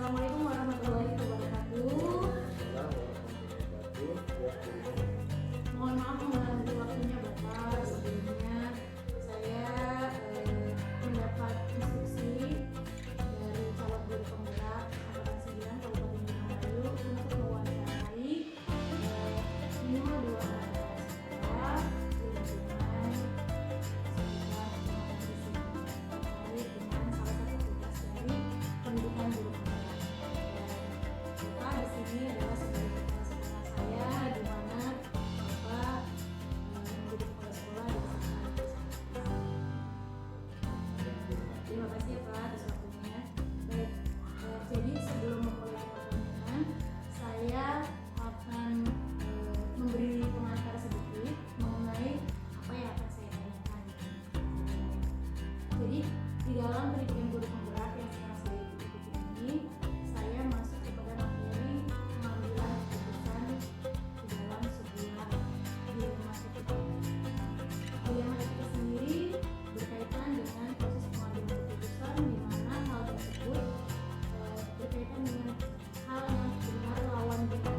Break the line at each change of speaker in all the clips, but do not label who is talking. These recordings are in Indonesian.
Assalamualaikum warahmatullahi wabarakatuh. Mohon maaf mengganggu waktunya Bapak. Sebelumnya saya mendapat instruksi dari calon guru penggerak Angkatan 9 Kabupaten Indramayu untuk mewawancarai minimal 2 orang sekolah di lingkungan sekitar terkait dengan salah satu tugas dari pendidikan guru penggerak. Bapak di sini adalah sebagai kepala sekolah saya, di mana Bapak menjadi kepala sekolah di sana. Terima kasih ya Pak atas waktunya. Baik, jadi sebelum memulai pertanyaan, saya akan memberi pengantar sedikit mengenai apa yang akan saya tanyakan. Jadi di dalam pendidikan guru penggerak yang sekarang saya ikuti ini, saya masuk kepada materi pengambilan keputusan di dalam sebuah dilema etika. Dilema etika sendiri berkaitan dengan proses pengambilan keputusan, di mana hal tersebut berkaitan dengan hal yang benar lawan kita.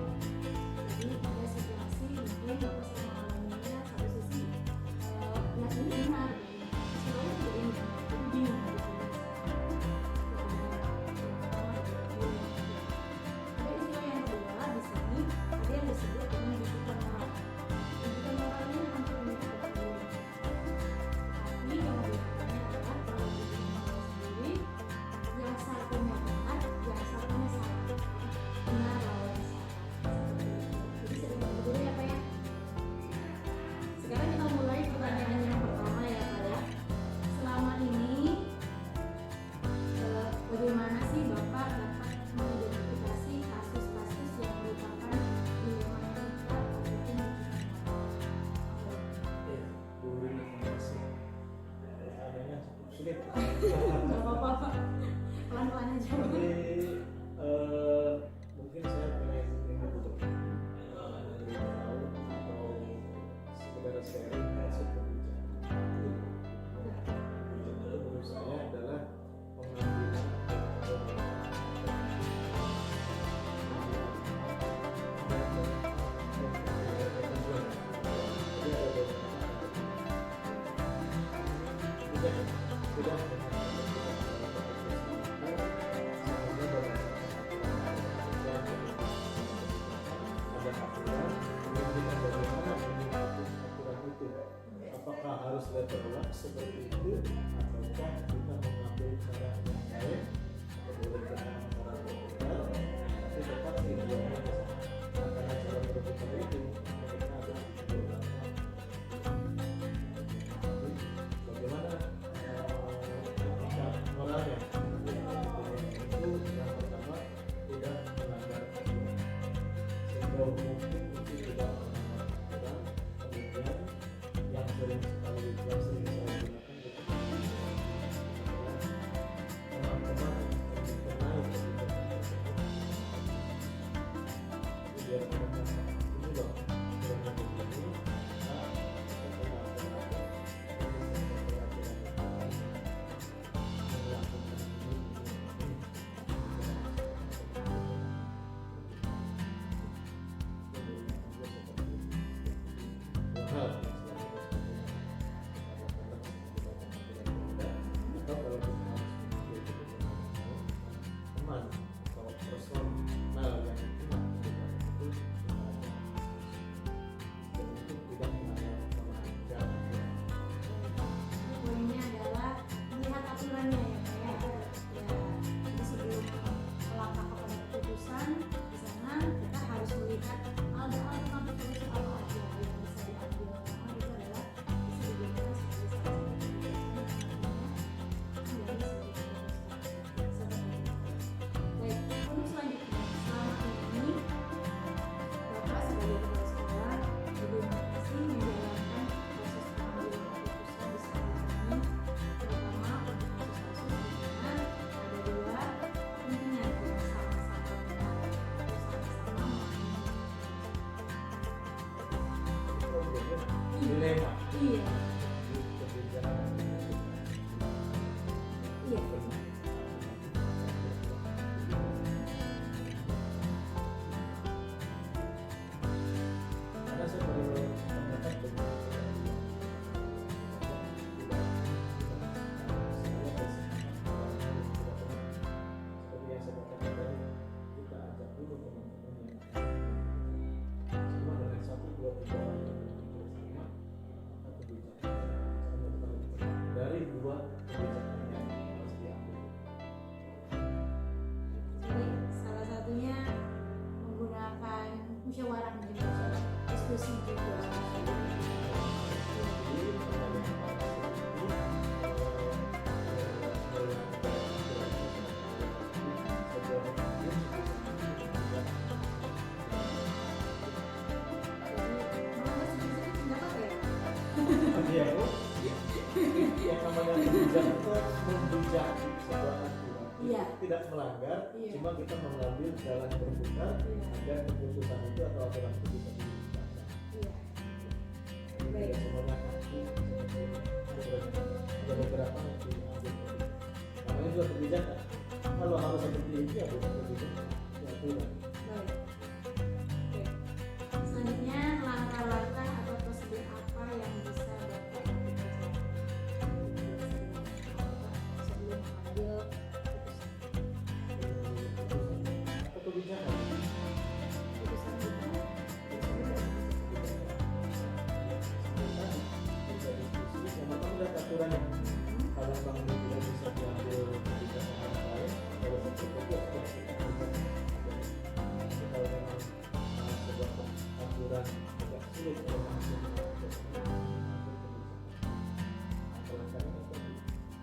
Jadi ada situasi mungkin Bapak sedang mengalaminya, satu sisi yang ini benar, sebenarnya tidak ini benar, jadi bingung gitu. Ada istilah yang kedua di sini, ada yang disebut dengan rujukan moral. Rujukan moral ini hampir mirip dengan teori. Tapi yang membedakannya adalah kalau rujukan moral sendiri, yang satunya benar, yang satunya salah. Benar lawan salah. Jadi sering berbeda ya Pak ya. Sekarang kita mulai pertanyaan yang pertama ya Pak ya. Selama ini bagaimana sih Bapak dapat mengidentifikasi kasus-kasus yang merupakan dilema etika ataupun rujukan moral?
Guru informasi adanya cukup sulit.
Nggak apa-apa Pak, pelan-pelan aja.
Tapi mungkin saya pengen untuk memberitahu atau sekedar sharing hasil pembicaraan. Itu menurut saya adalah pengambilan apakah harus letterlock seperti itu ataukah kita mengambil cara yang lain boleh dengan cara berputar tapi tetap tujuannya ke sana. Karena cara berputar itu mereka adalah beberapa bagaimana etika moralnya itu yang pertama tidak melanggar aturan sejauh mungkin itu tidak melanggar aturan. Kemudian yang sering saya gunakan itu teman-teman yang dikenal kebijakan tersebut itu biar mereka ini loh dengan begini teman atau personal yang itu namanya bijak itu membijak sebuah aturan.
Iya.
Tidak melanggar,
Iya.
cuma kita mengambil jalan berputar
Iya.
agar keputusan itu atau aturan itu bisa dibaca.
Iya.
Jadi
Baik.
tidak semuanya kaku seperti aturan. Ada beberapa yang diambil. Namanya juga kebijakan. Kalau harus seperti itu ya bukan kebijakan, ya aturan.
Baik. Oke. Selanjutnya langkah-langkah atau prosedur apa yang bisa Bapak lakukan sebelum mengambil
Atau kebijakan.
keputusan kita?
Bisa diskusi, yang pertama lihat aturannya. Kalau bank ini tidak bisa diambil kebijakan orang lain, kalau seperti itu harus kita lakukan. Jadi kalau memang sebuah aturan agak sulit kalau langsung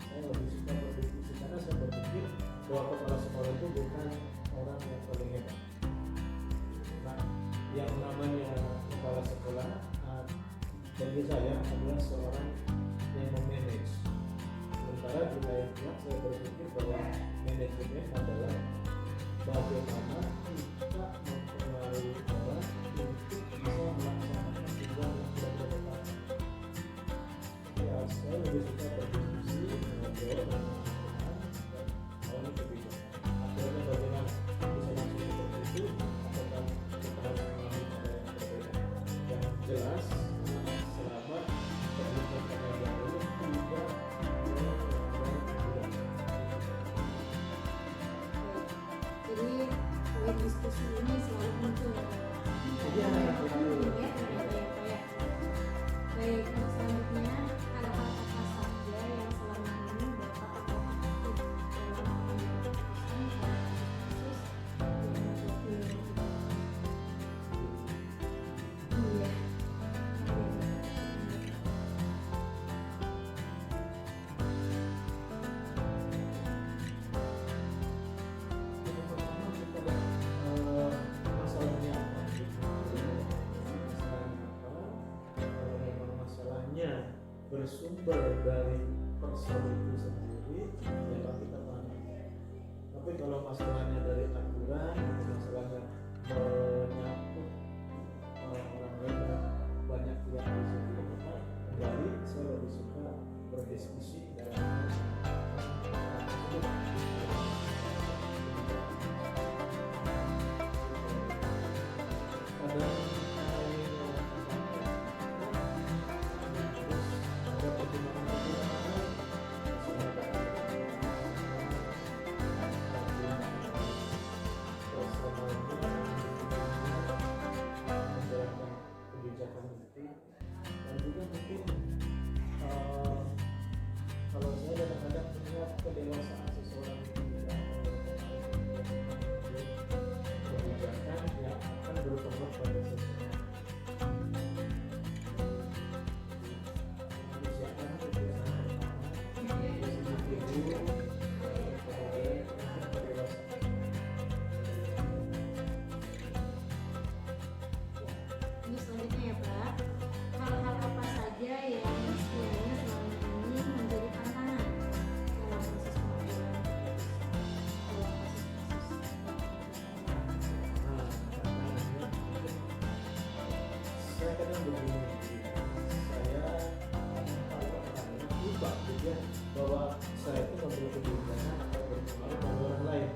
saya lebih suka berdiskusi karena saya berpikir bahwa kepala sekolah itu bukan orang yang paling hebat. Nah, yang namanya kepala sekolah bagi saya adalah seorang yang memanage. Sementara di lain pihak saya berpikir bahwa manajemen adalah bagaimana kita mempengaruhi orang untuk bisa melaksanakan tujuan yang sudah kita tetapkan. Ya, saya lebih suka berdiskusi, ngobrol, dan mengatakan dan hal ini kebijakan. Akhirnya bagaimana bisa langsung seperti itu atau kita harus mengambil cara yang berbeda. Yang jelas selama kebijakan yang dahulu tidak
Jadi poin diskusi ini selalu muncul ya.
Iya, betul.
Ya, ternyata ya Pak ya. Baik, untuk selanjutnya hal-hal apa saja yang selama ini Bapak lakukan dalam mengambil keputusan pada kasus-kasus yang menjadi iya.
Yang pertama kita lihat masalahnya apa. Masalahnya apa? Kalau memang masalahnya bersumber dari person itu sendiri, ya kita pahami. Tapi kalau masalahnya dari aturan, atau masalahnya menyangkut orang-orang lain dan banyak pihak di situ, maka kembali saya lebih suka berdiskusi dalam hal tersebut. Kadang ada pertimbangan-pertimbangan menjalankan kebijakan itu, dan juga mungkin kalau saya kadang-kadang melihat kedewasaan seseorang itu tidak kebijakan yang akan berpengaruh pada seseorang. Kemanusiaan itu biasanya pertama, individu, kemudian kedewasaan.
Ini selanjutnya ya Pak, hal-hal apa saja yang sekiranya selama ini menjadi tantangan dalam proses pengambilan keputusan dalam kasus-kasus
Nah, tantangannya mungkin saya kadang begini, saya kalau orangnya lupa gitu ya, bahwa saya itu mengambil kebijakan atau berpengaruh pada orang lain.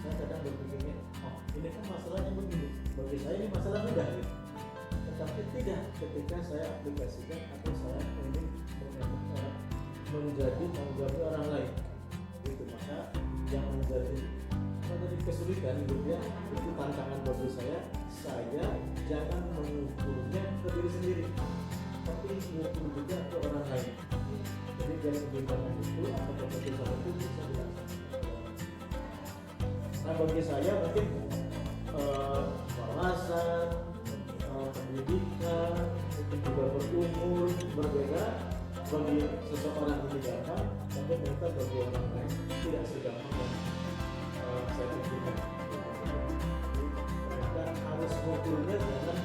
Saya kadang berpikirnya, oh ini kan masalahnya begini, bagi saya ini masalah mudah gitu. Tetapi tidak ketika saya aplikasikan atau saya ingin menjadi tanggung jawab orang lain. Itu maka yang menjadi kesulitan gitu ya, itu tantangan bagi saya jangan mengukurnya ke diri sendiri, tapi mengukur juga ke orang lain. Jadi biar kebijakan itu atau keputusan itu bisa dilaksanakan. Nah bagi saya mungkin wawasan, pendidikan, mungkin juga berumur berbeda. Bagi seseorang ini gampang, tapi ternyata bagi orang lain tidak segampang yang saya pikirkan. Ternyata harus mengukurnya jangan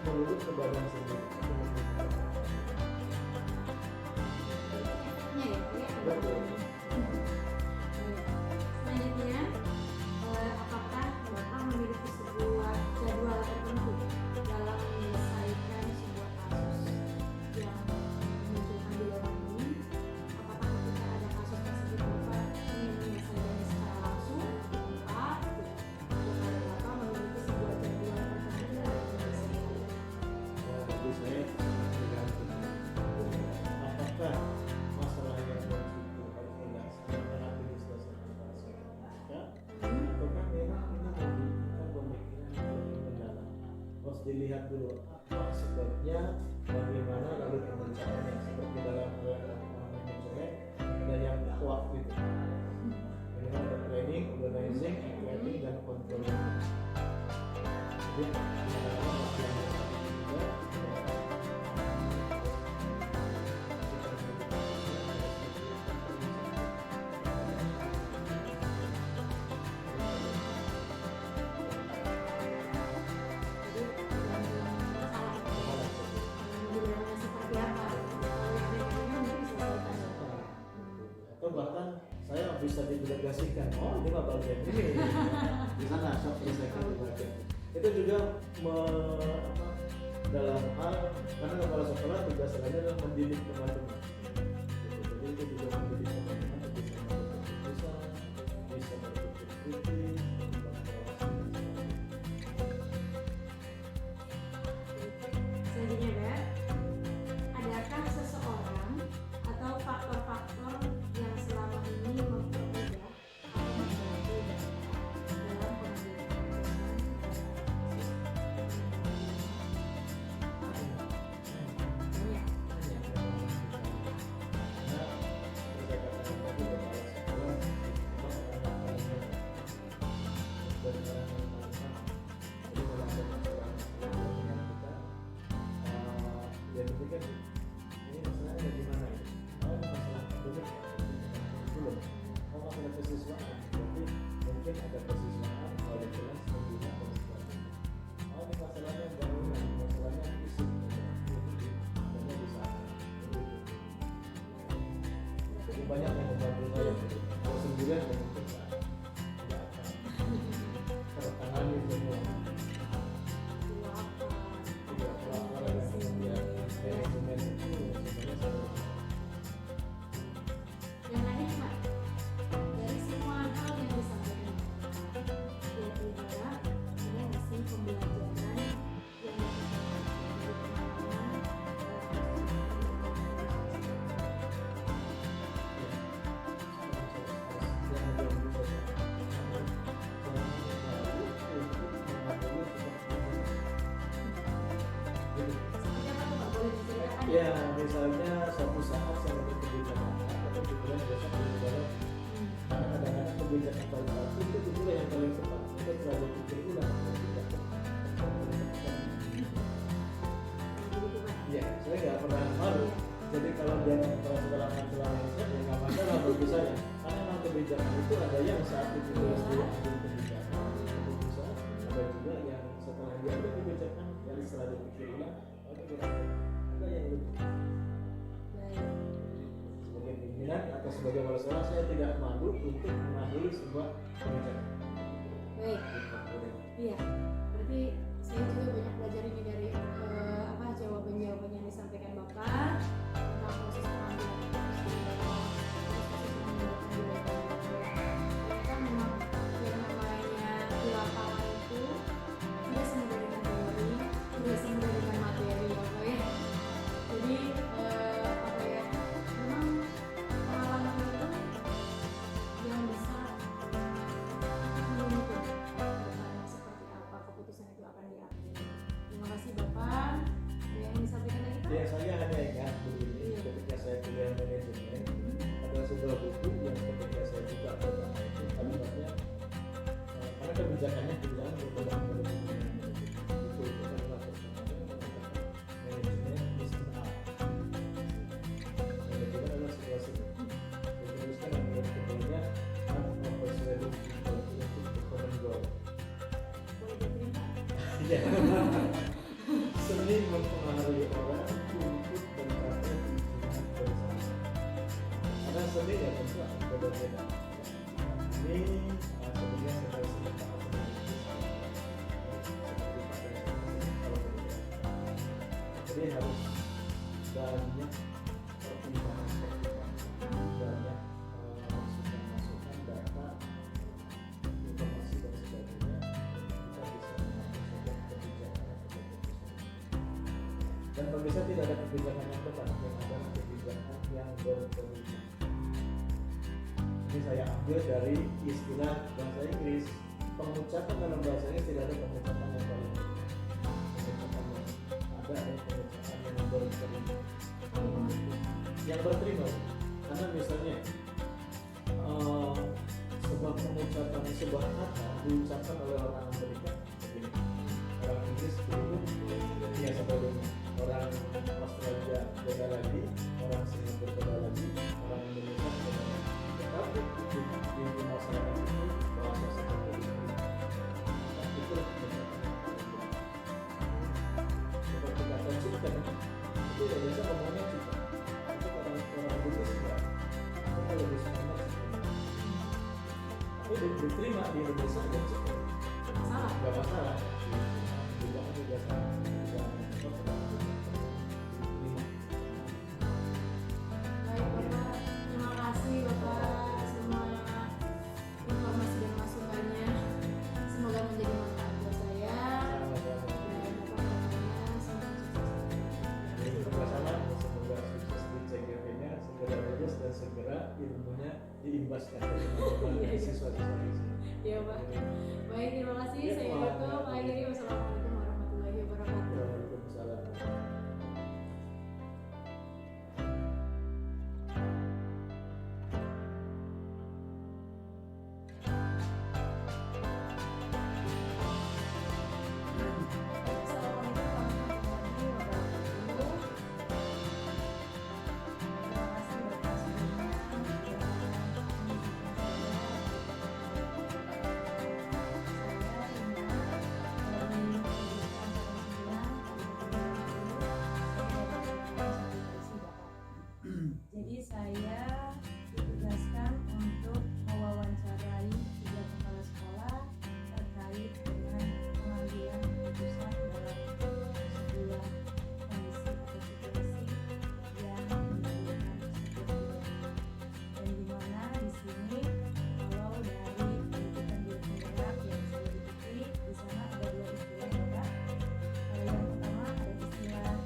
melulu ke badan sendiri. Betul.
Selanjutnya, apakah Bapak memiliki sebuah jadwal tertentu dalam menyelesaikan sebuah kasus yang dimunculkan di dalam ini? Apakah ketika ada kasus tersebut Bapak ingin menyelesaikannya secara langsung di tempat, atau Bapak memiliki sebuah jadwal tertentu dalam menyelesaikannya?
Bagi saya sangat tergantung. Apakah masalah yang harus diselesaikan nanti diselesaikan pada saat ataukah memang ini membutuhkan pemikiran yang lebih mendalam? Harus dilihat dulu apa sebabnya, bagaimana lalu pemencaraannya. Seperti dalam mencoret ada yang kuat gitu. Minimal ada training, organizing, activating, dan controlling. Jadi kadang-kadang latihan juga.
Jadi tergantung masalah dibilangnya seperti apa. Kalau yang ringannya mungkin diselesaikan.
Atau bahkan saya bisa didelegasikan, oh ini mah bagian ini di sana saya selesaikan di bagian itu juga dalam hal karena kepala sekolah tugas lainnya adalah mendidik teman-teman. Jadi itu juga mendidik teman-teman untuk bisa menentukan keputusan, bisa berpikir kritis,
Selanjutnya, Mbak, adakah seseorang atau faktor-faktor yang selama ini mempermudah atau membantu Bapak dalam pengambilan keputusan banyak?
banyak yang membantu saya. Kalau sendirian ya mungkin nggak akan tertangani semua. Tidak pelaporan dan kemudian manajemen itu sebenarnya saya.
Yang lainnya Pak, dari semua hal yang disampaikan kira-kira ada nggak sih pembelajaran yang dari pengalaman seperti apa tuh Pak, boleh diceritakan?
Ya, misalnya suatu saat saya ada kebijakan atau kebetulan biasa kebijakan karena kadang-kadang kebijakan paling satu itu juga yang paling tepat. Kita terlalu pikir ulang kebijakan.
Begitu Pak.
Ya, saya nggak pernah malu. Jadi kalau dia kalau sekolah masalah mindset ya nggak masalah bagi saya. Karena memang kebijakan itu ada yang saat itu harus diambil kebijakan keputusan, ada juga yang setelah diambil kebijakan yang setelah dipikir ulang, oke ada yang lebih.
Baik.
Sebagai pimpinan atau sebagai kepala sekolah saya tidak malu untuk mengambil sebuah kebijakan.
Baik. Iya, berarti saya juga banyak belajar ini dari jawaban-jawaban yang disampaikan Bapak tentang proses pengambilan keputusan, proses mengambil kebijakan. Ternyata memang yang namanya di lapangan itu tidak semudah dengan teori, tidak semudah dengan materi, Bapak ya. Jadi memang pengalaman itu yang bisa menuntun depannya seperti apa keputusan itu akan diambil. Terima kasih Bapak. Ada yang disampaikan lagi Pak?
Ya saya hanya ingat begini, ketika saya kuliah manajemen ada sebuah buku yang ketika saya buka pertama itu kalimatnya karena kebijakannya bilang dalam buku itu adalah manajemen listen up. Manajemen adalah situasi dituliskan dalam keduanya art of persuading people into the common goal.
Boleh dikirim Pak?
Iya. Seni mempengaruhi orang untuk mencapai tujuan bersama. Karena ya tentu akan berbeda-beda. Ini kemudian saya sudah bahas jadi harus banyak pertimbangan, banyak masukan data, informasi dan sebagainya, kita bisa menentukan kebijakan atau keputusan. Dan pemirsa, tidak ada kebijakan yang tepat, yang ada kebijakan yang berkelindahan. Ini saya ambil dari istilah bahasa Inggris. Pengucapan dalam bahasa Inggris tidak ada pengucapan yang paling benar. Pengucapan yang ada adalah pengucapan yang berkelindahan, yang berterima. Karena misalnya sebuah pengucapan, sebuah kata diucapkan oleh orang Amerika begini, orang Inggris begitu, ya sebagainya. Orang Australia beda lagi, orang Singapura beda lagi, orang Indonesia beda lagi. Tetapi di masyarakat itu bahasa seperti itu. Nah, itu seperti kata cinta, itu ya biasa ngomongnya cinta. Itu orang Inggris enggak, mereka lebih semangat cinta. Tapi diterima di Indonesia aja cinta, nggak masalah. Juga salah.
Baik Bapak, terima kasih Bapak semua informasi dan masukannya. Semoga menjadi manfaat buat saya dan Bapak-bapaknya. Semoga sukses.
Semoga sukses di CGP-nya, segera lulus dan segera ilmunya diimbaskan kepada siswa-siswa di sini.
Ya Pak. Baik, terima kasih. Saya tutup. Akhiri, wassalamualaikum warahmatullahi wabarakatuh.
Waalaikumsalam.
Jadi saya ditugaskan untuk mewawancarai 3 kepala sekolah terkait dengan pengambilan keputusan dalam sebuah kondisi atau situasi yang menimbulkan sebuah dan di mana di sini kalau dari pendidikan di penggerak yang saya ikuti di sana ada 2 istilah Bapak. Yang pertama ada istilah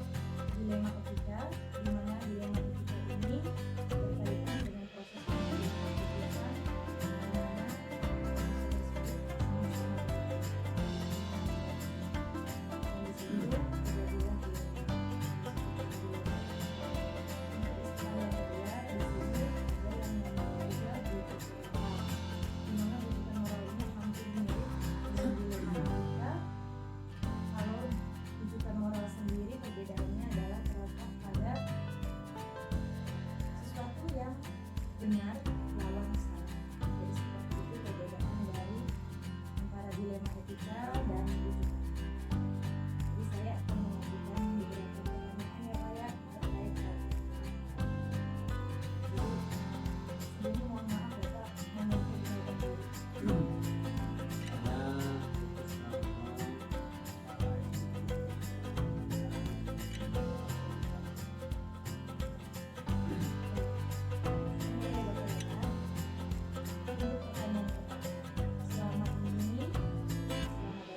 dilema etika, di mana dilema etika ini berkaitan dengan proses pengambilan keputusan di mana dan di situ terjadilah dilema. Istilah yang kedua di sini ada yang namanya juga bututan moral, di mana bututan moral ini hampir mirip dengan dilema etika. Kalau rujukan moral sendiri perbedaannya adalah terletak pada sesuatu yang benar lawan salah. Jadi seperti itu perbedaan dari antara dilema etika dan rujukan. Jadi saya akan mengajukan beberapa pertanyaan ya Pak ya terkait hal ini. Jadi sebelumnya mohon maaf Bapak memperkenalkan diri. Selama ini, selama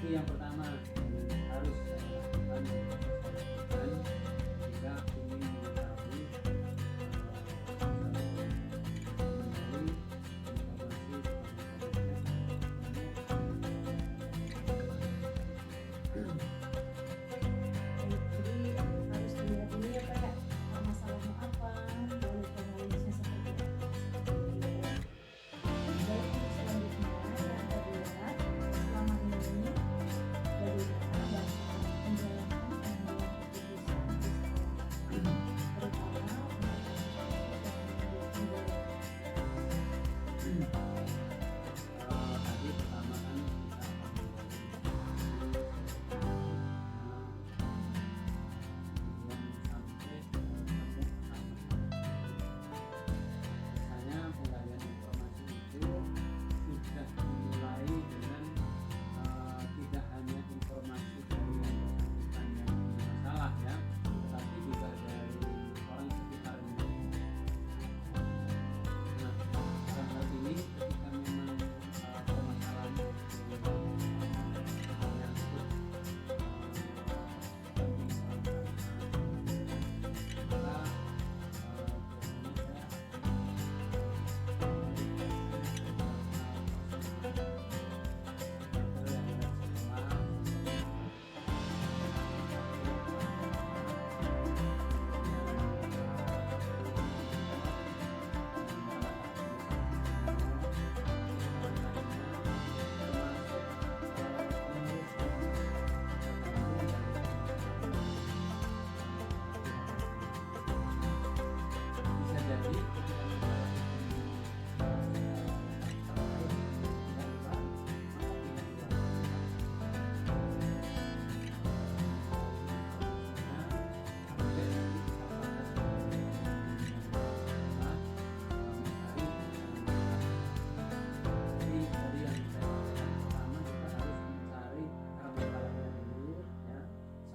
strategi yang pertama harus saya lakukan jika ingin mengetahui
Jadi harus dilihat dulu ya Pak ya, masalahnya apa, lalu kronologisnya seperti apa. Baik, untuk selanjutnya yang kedua, selama ini bagaimana Bapak menjalankan pengambilan keputusan di sekolah, terutama untuk
tadi pertama kan biasanya penggalian informasi itu sudah dimulai dengan tidak hanya informasi dari yang bersangkutan yang bermasalah ya, tetapi juga dari orang sekitarnya. Nah, dalam hal ini ketika memang permasalahan itu menyangkut penting orang maka biasanya bisa jadi ketika masalah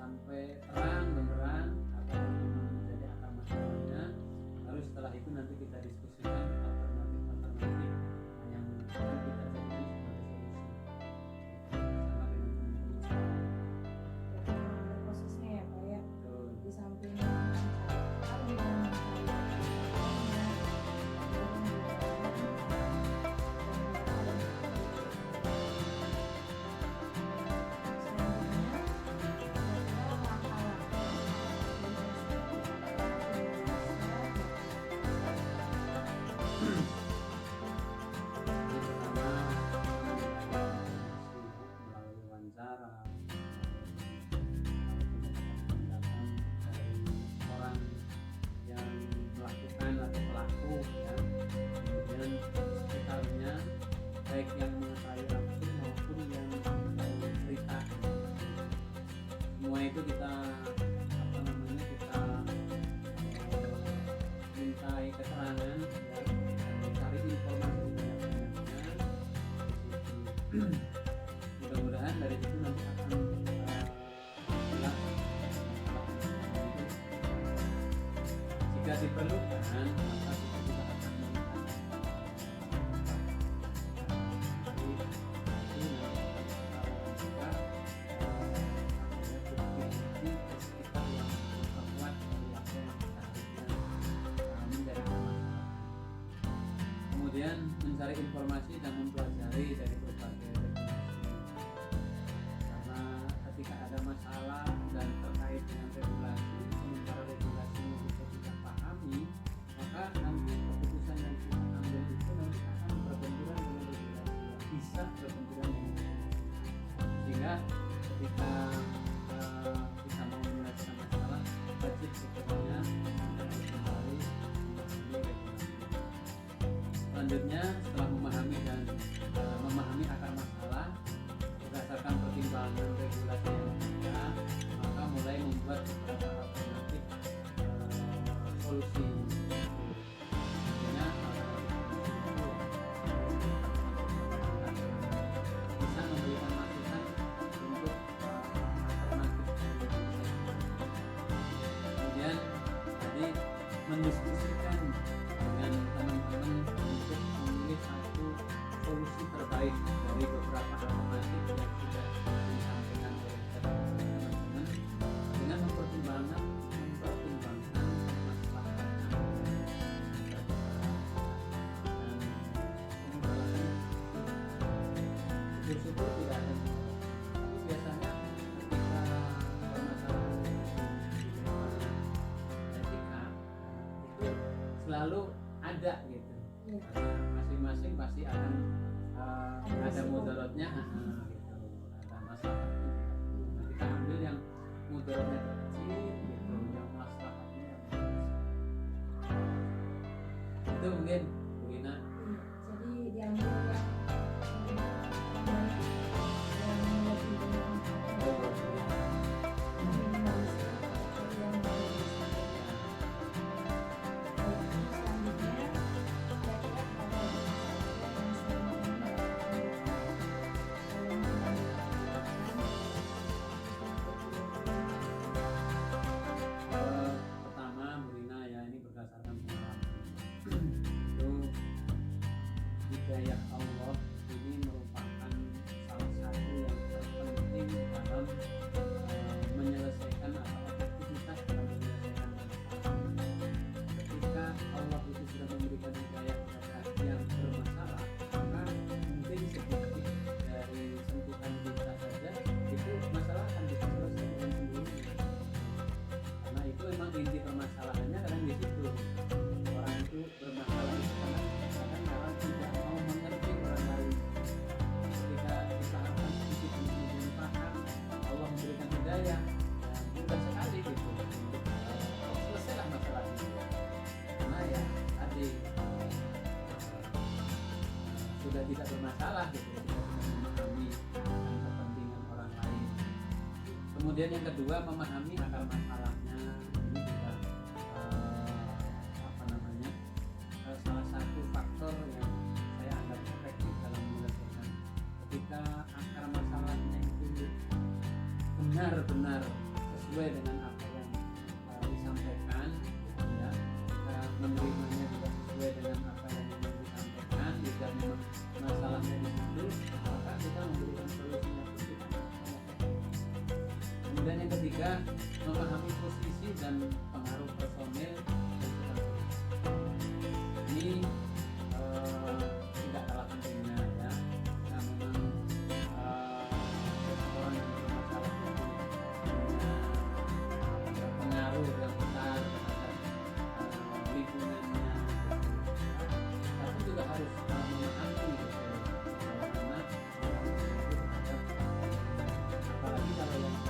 sampai terang benderang apa yang memang menjadi akar masalahnya, lalu setelah itu nanti kita diskusikan alternatif yang akan kita jadikan sebagai solusi bersama dengan teman-teman.
prosesnya ya Pak ya,
Betul.
di samping mencari tahu dan
Melalui wawancara, pendapat dari orang yang melakukan atau pelaku ya, kemudian sekitarnya baik yang mengetahui langsung maupun yang cerita, semua itu kita mintai keterangan dan mencari informasi banyak-banyaknya. Mudah-mudahan dari situ nanti akan jelas jika diperlukan maka kita juga akan melihat kemudian mencari informasi dan mempelajari dari berbagai regulasi, karena ketika ada masalah dan terkait dengan regulasi, sementara regulasinya kita tidak pahami, maka nanti keputusan yang kita ambil itu nanti akan berbenturan dengan regulasi, bisa berbenturan dengan regulasi, sehingga ketika kita mau menyelesaikan masalah wajib sebenarnya kembali memahami regulasi. Selanjutnya setelah memahami akar masalah berdasarkan pertimbangan regulasi yang ada, maka mulai membuat beberapa alternatif solusi. Artinya bisa memberikan masukan untuk alternatif solusi. Kemudian tadi mendiskusikan dengan teman-teman untuk memilih satu solusi terbaik dari beberapa alternatif yang sudah syukur-syukur tidak ada mudorot. Tapi biasanya ketika permasalahan di etika itu selalu ada gitu. Karena masing-masing pasti akan ada mudorotnya, gitu, ada masalahnya. Nah, kita ambil yang mudorotnya kecil gitu, yang masalahnya yang besar. Itu mungkin Bu Ina.
Jadi diambil yang lebih meminimalisir yang selanjutnya kira-kira apa
Pertama Bu Rina ya, ini berdasarkan pengalaman itu hidayah Allah ini merupakan salah satu yang terpenting dalam menyelesaikan atau aktivitas dalam menyelesaikan masalah. Ketika Allah itu sudah memberikan hidayah kepada yang bermasalah, maka mungkin sedikit dari sentuhan kita saja itu masalah akan bisa selesai dengan sendirinya. Karena itu memang inti permasalahannya kadang di situ. Orang itu bermasalah itu kadang orang tidak mau mengerti orang lain. Ketika kita akan sedikit demi paham, Allah memberikan hidayah, mudah sekali gitu untuk selesailah masalah itu. Karena ya tadi sudah tidak bermasalah gitu, kita sudah memahami tentang kepentingan orang lain. Kemudian yang kedua, memahami akar masalahnya. Ini juga salah satu faktor yang saya anggap efektif dalam menyelesaikan. Ketika akar masalahnya itu benar-benar sesuai dengan apa yang disampaikan, ya, kita menerimanya juga sesuai dengan apa yang disampaikan, jika memang masalahnya di situ, maka kita memberikan solusinya positif. Kemudian yang ketiga, memahami posisi dan pengaruh personil dan kepentingan. Ini tidak kalah pentingnya ya. Nah, memang seseorang yang bermasalah itu punya pengaruh yang besar terhadap lingkungannya. Tapi juga harus memahami gitu, karena apalagi kalau yang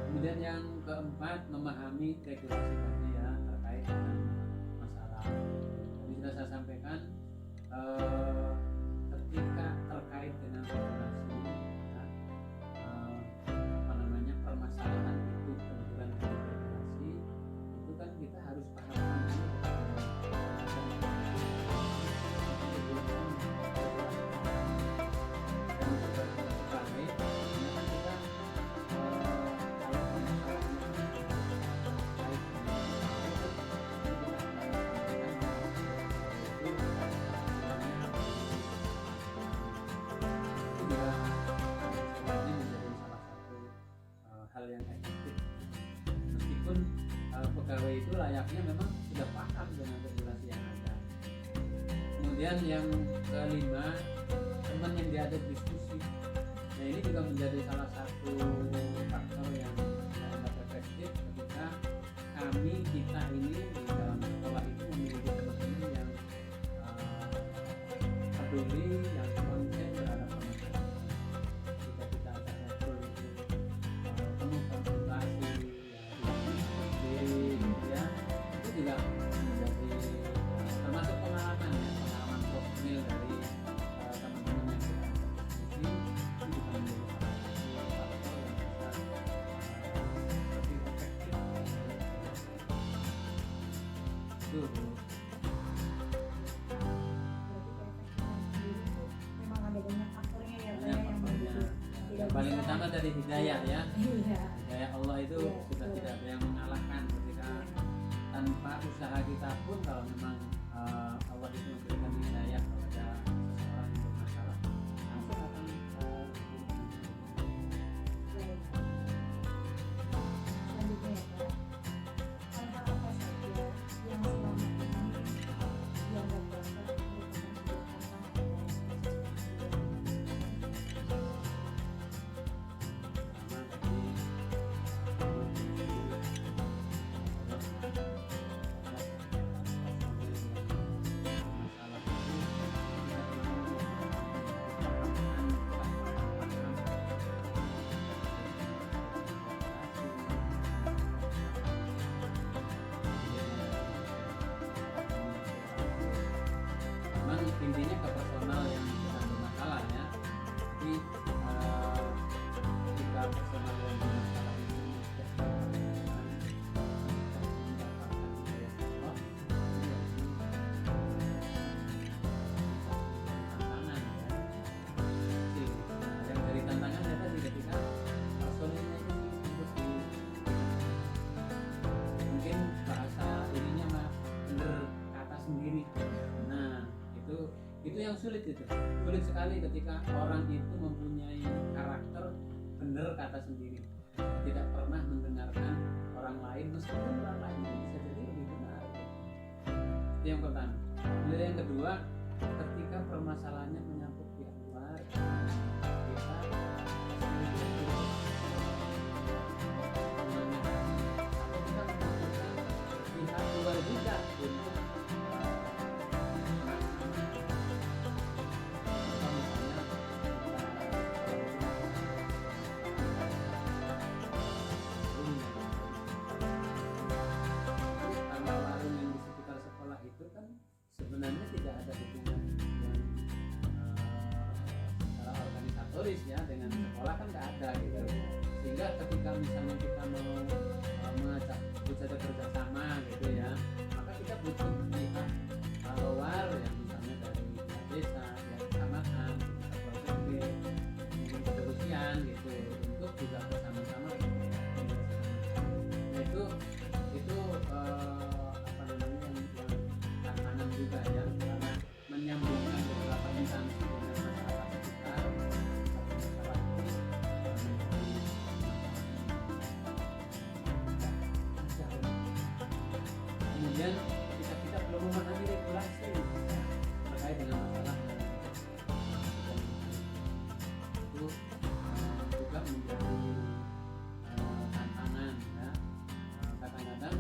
Kemudian yang keempat, memahami regulasi tadi ya terkait dengan masalah. Tadi sudah saya sampaikan ketika terkait dengan regulasi, permasalahan itu benturan dengan regulasi, itu kan kita harus paham yang efektif. Meskipun pegawai itu layaknya memang sudah paham dengan regulasi yang ada. Kemudian yang kelima, teman yang diajak diskusi. Nah, ini juga menjadi salah satu faktor yang sangat efektif ketika kita ini di dalam sekolah itu memiliki teman-teman yang peduli, yang konsen terhadap masyarakat. Jika kita ajak ngobrol itu penuh konsentrasi, ya, itu juga menjadi termasuk pengalaman ya, pengalaman personil dari teman-teman yang kita ajak diskusi, itu juga menjadi salah satu faktor yang bisa lebih efektif. Itu
memang ada banyak faktornya ya,
banyak faktornya. Yang paling utama pertama dari hidayah ya.
Iya.
Hidayah Allah itu
Iya,
sudah
betul.
tidak ada yang mengalahkan ketika tanpa usaha kita pun kalau memang Allah itu memberikan hidayah kepada seseorang yang bermasalah langsung akan
Baik. Selanjutnya ya Pak, hal-hal apa saja yang selama ini dianggap Bapak merupakan sebuah
memang intinya ke personal yang sedang bermasalah ya. Jadi jika personal yang bermasalah itu tantangan ya. Yang dari tantangan ya tadi ketika personilnya itu disebut di mungkin bahasa ininya mah bener kata sendiri. Nah itu yang sulit sekali ketika orang itu mempunyai karakter bener kata sendiri, tidak pernah mendengarkan orang lain meskipun orang lain bisa jadi lebih benar. Itu yang pertama. Kemudian yang kedua, ketika permasalahannya menyangkut pihak luar, kita pihak luar juga untuk sebenarnya tidak ada hubungan yang secara organisatoris ya dengan sekolah kan nggak ada gitu, sehingga ketika misalnya kita mau mengajak ada kerjasama gitu ya, maka kita butuh pihak luar yang misalnya dari pihak desa, pihak kecamatan, pihak RT, mungkin kepolisian gitu untuk juga bersama-sama. Nah itu apa namanya yang tantangan juga ya, karena menyambungkan beberapa instansi dengan masyarakat sekitar masalah kemudian ketika kita belum memahami regulasi terkait dengan masalah itu juga menjadi tantangan ya. Kadang-kadang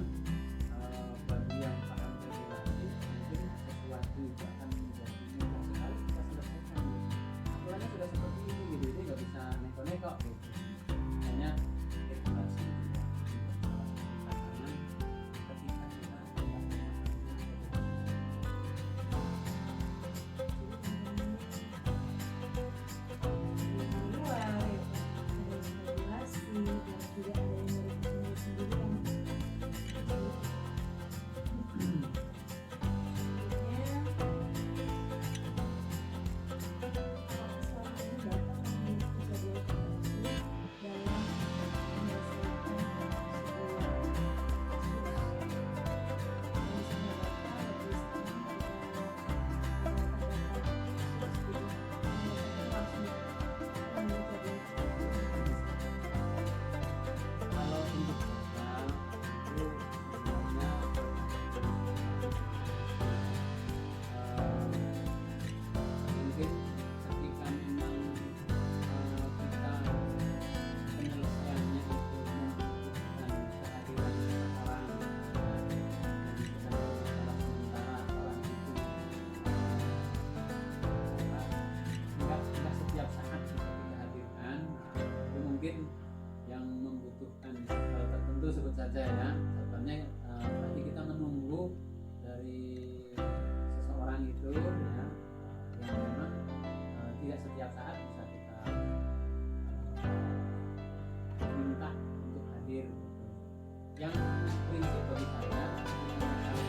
bagi yang paham regulasi mungkin sesuatu itu akan menjadi mudah sekali kita selesaikan. Aturannya sudah seperti ini gitu, ini nggak bisa neko-neko gitu. Hanya regulasi juga tantangan ketika kita tidak kalau untuk lokal itu sebenarnya mungkin ketika memang kita penyelesaiannya itu membutuhkan kehadiran orang dan masalah sementara orang itu nggak setiap saat bisa kita hadirkan, itu mungkin yang membutuhkan hal tertentu sebut saja ya, contohnya berarti kita menunggu dari seseorang itu ya yang memang tidak setiap saat bisa kita minta untuk hadir gitu. Yang prinsip bagi saya ketika masalah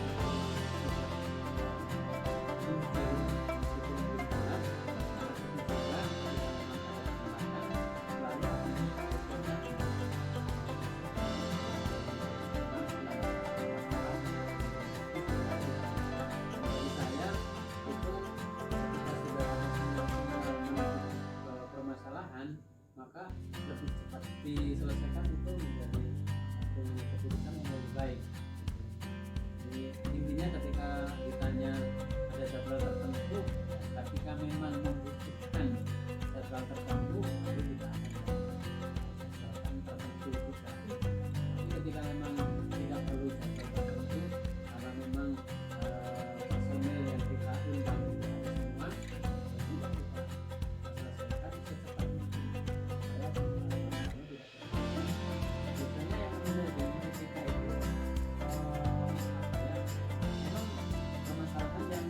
itu muncul meskipun belum jelas, salah satu juga kita memang ada kesempatan lalu permasalahan, maka lebih cepat diselesaikan itu menjadi satu keputusan yang lebih baik. Jadi intinya ketika ditanya ada jadwal tertentu, ketika memang membutuhkan jadwal tertentu, baru kita akan jadwal tertentu itu tadi. Tapi ketika memang tidak perlu jadwal tertentu, karena memang personil yang kita undang itu ada semua, jadi kita selesaikan secepat mungkin. Ya, biasanya yang menjadi kita itu memang permasalahan yang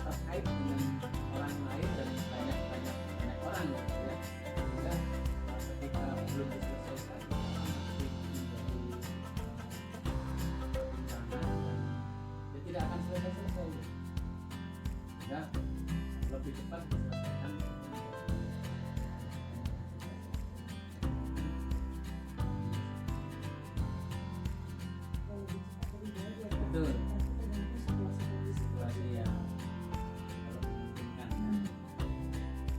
terkait dengan orang lain dan banyak orang gitu ya, sehingga ketika belum diselesaikan masih menjadi perbincangan dan dia tidak akan selesai gitu. Sehingga lebih cepat diselesaikan. Betul. Situasi yang kalau memungkinkan ya.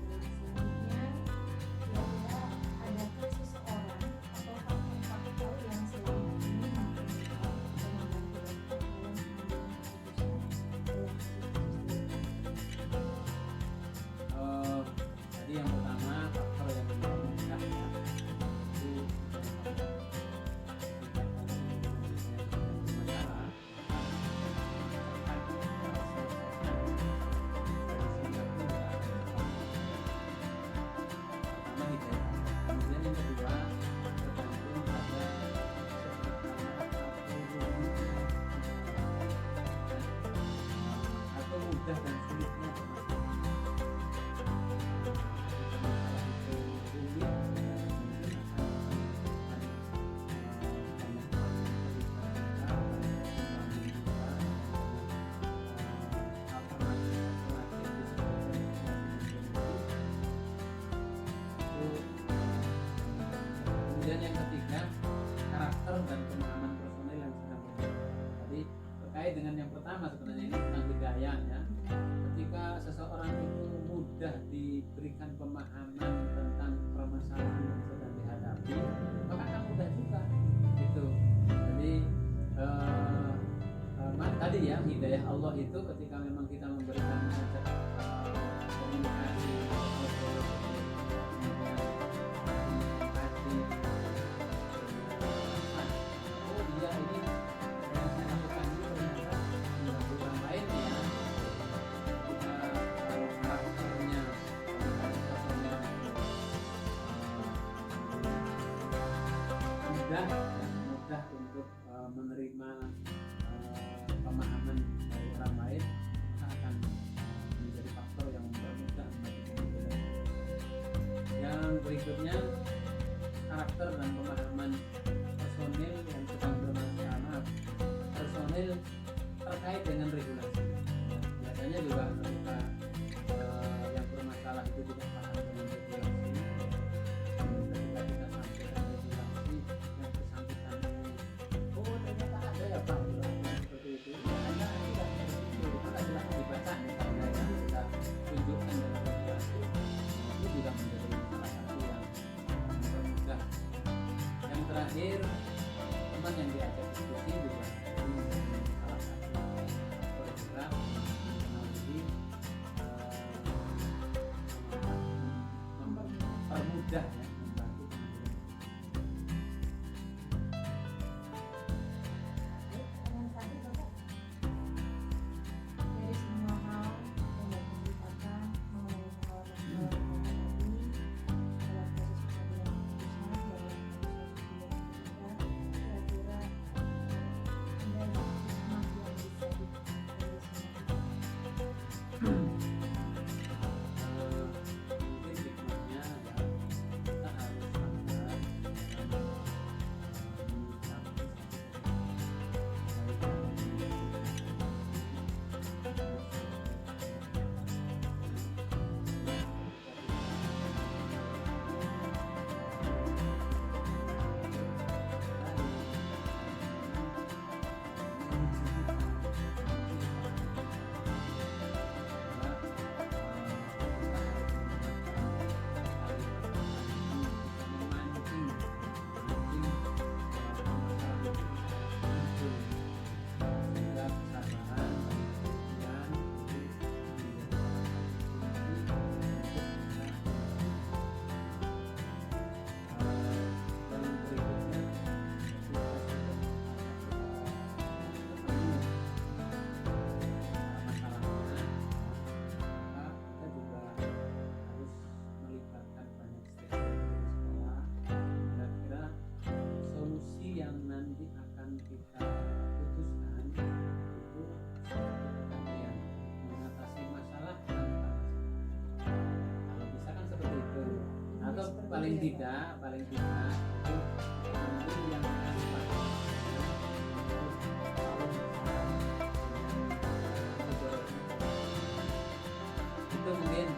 Selanjutnya, kira-kira adakah seseorang atau faktor-faktor yang selama ini mempengaruhi atau membantu dokter dalam mengambil
Tadi yang pertama faktor yang mempermudah ya, itu masalah kemudian yang kedua tergantung pada atau mudah dan sulitnya permasalahan. Masalah itu rumit, mungkin akan kemudian yang ketiga, karakter dan pemahaman personel yang sedang bekerja. Tadi terkait dengan yang pertama sebenarnya ini tentang hidayah ya. Ketika seseorang itu mudah diberikan pemahaman tentang permasalahan yang sedang dihadapi, maka akan mudah juga gitu. Jadi tadi ya, hidayah Allah itu ketika memang kita memberikan komunikasi, oh iya ini yang saya lakukan ini ternyata membantu orang lain ya. Ketika kalau karakternya mudah untuk menerima pemahaman dari orang lain, maka akan menjadi faktor yang mempermudah bagi pemimpin. Yang berikutnya, karakter dan pemahaman personil yang sedang bermasalah. Personil terkait dengan regulasi. Biasanya juga ketika yang bermasalah itu tidak paham dengan regulasi, ketika kita sampaikan regulasi yang bersangkutan ini, oh ternyata ada ya Pak seperti itu. Ya ada tidak seperti itu. Maka silahkan dibaca misalnya yang kita tunjukkan dalam regulasi. Itu juga menjadi salah satu yang mempermudah. Yang terakhir, teman yang diajak diskusi juga menjadi salah satu faktor juga mengenali mempermudah ya, membantu pengambilan.
Yang terakhir Bapak, dari semua hal yang Bapak ceritakan mengenai pengalaman Bapak tadi dalam proses pengambilan keputusan dalam proses kira-kira ada hikmah yang bisa dipetik dari semua
Mungkin hikmahnya adalah kita atau
seperti
paling
itu ya, Pak?
tidak itu pengambil yang akan dipakai itu mungkin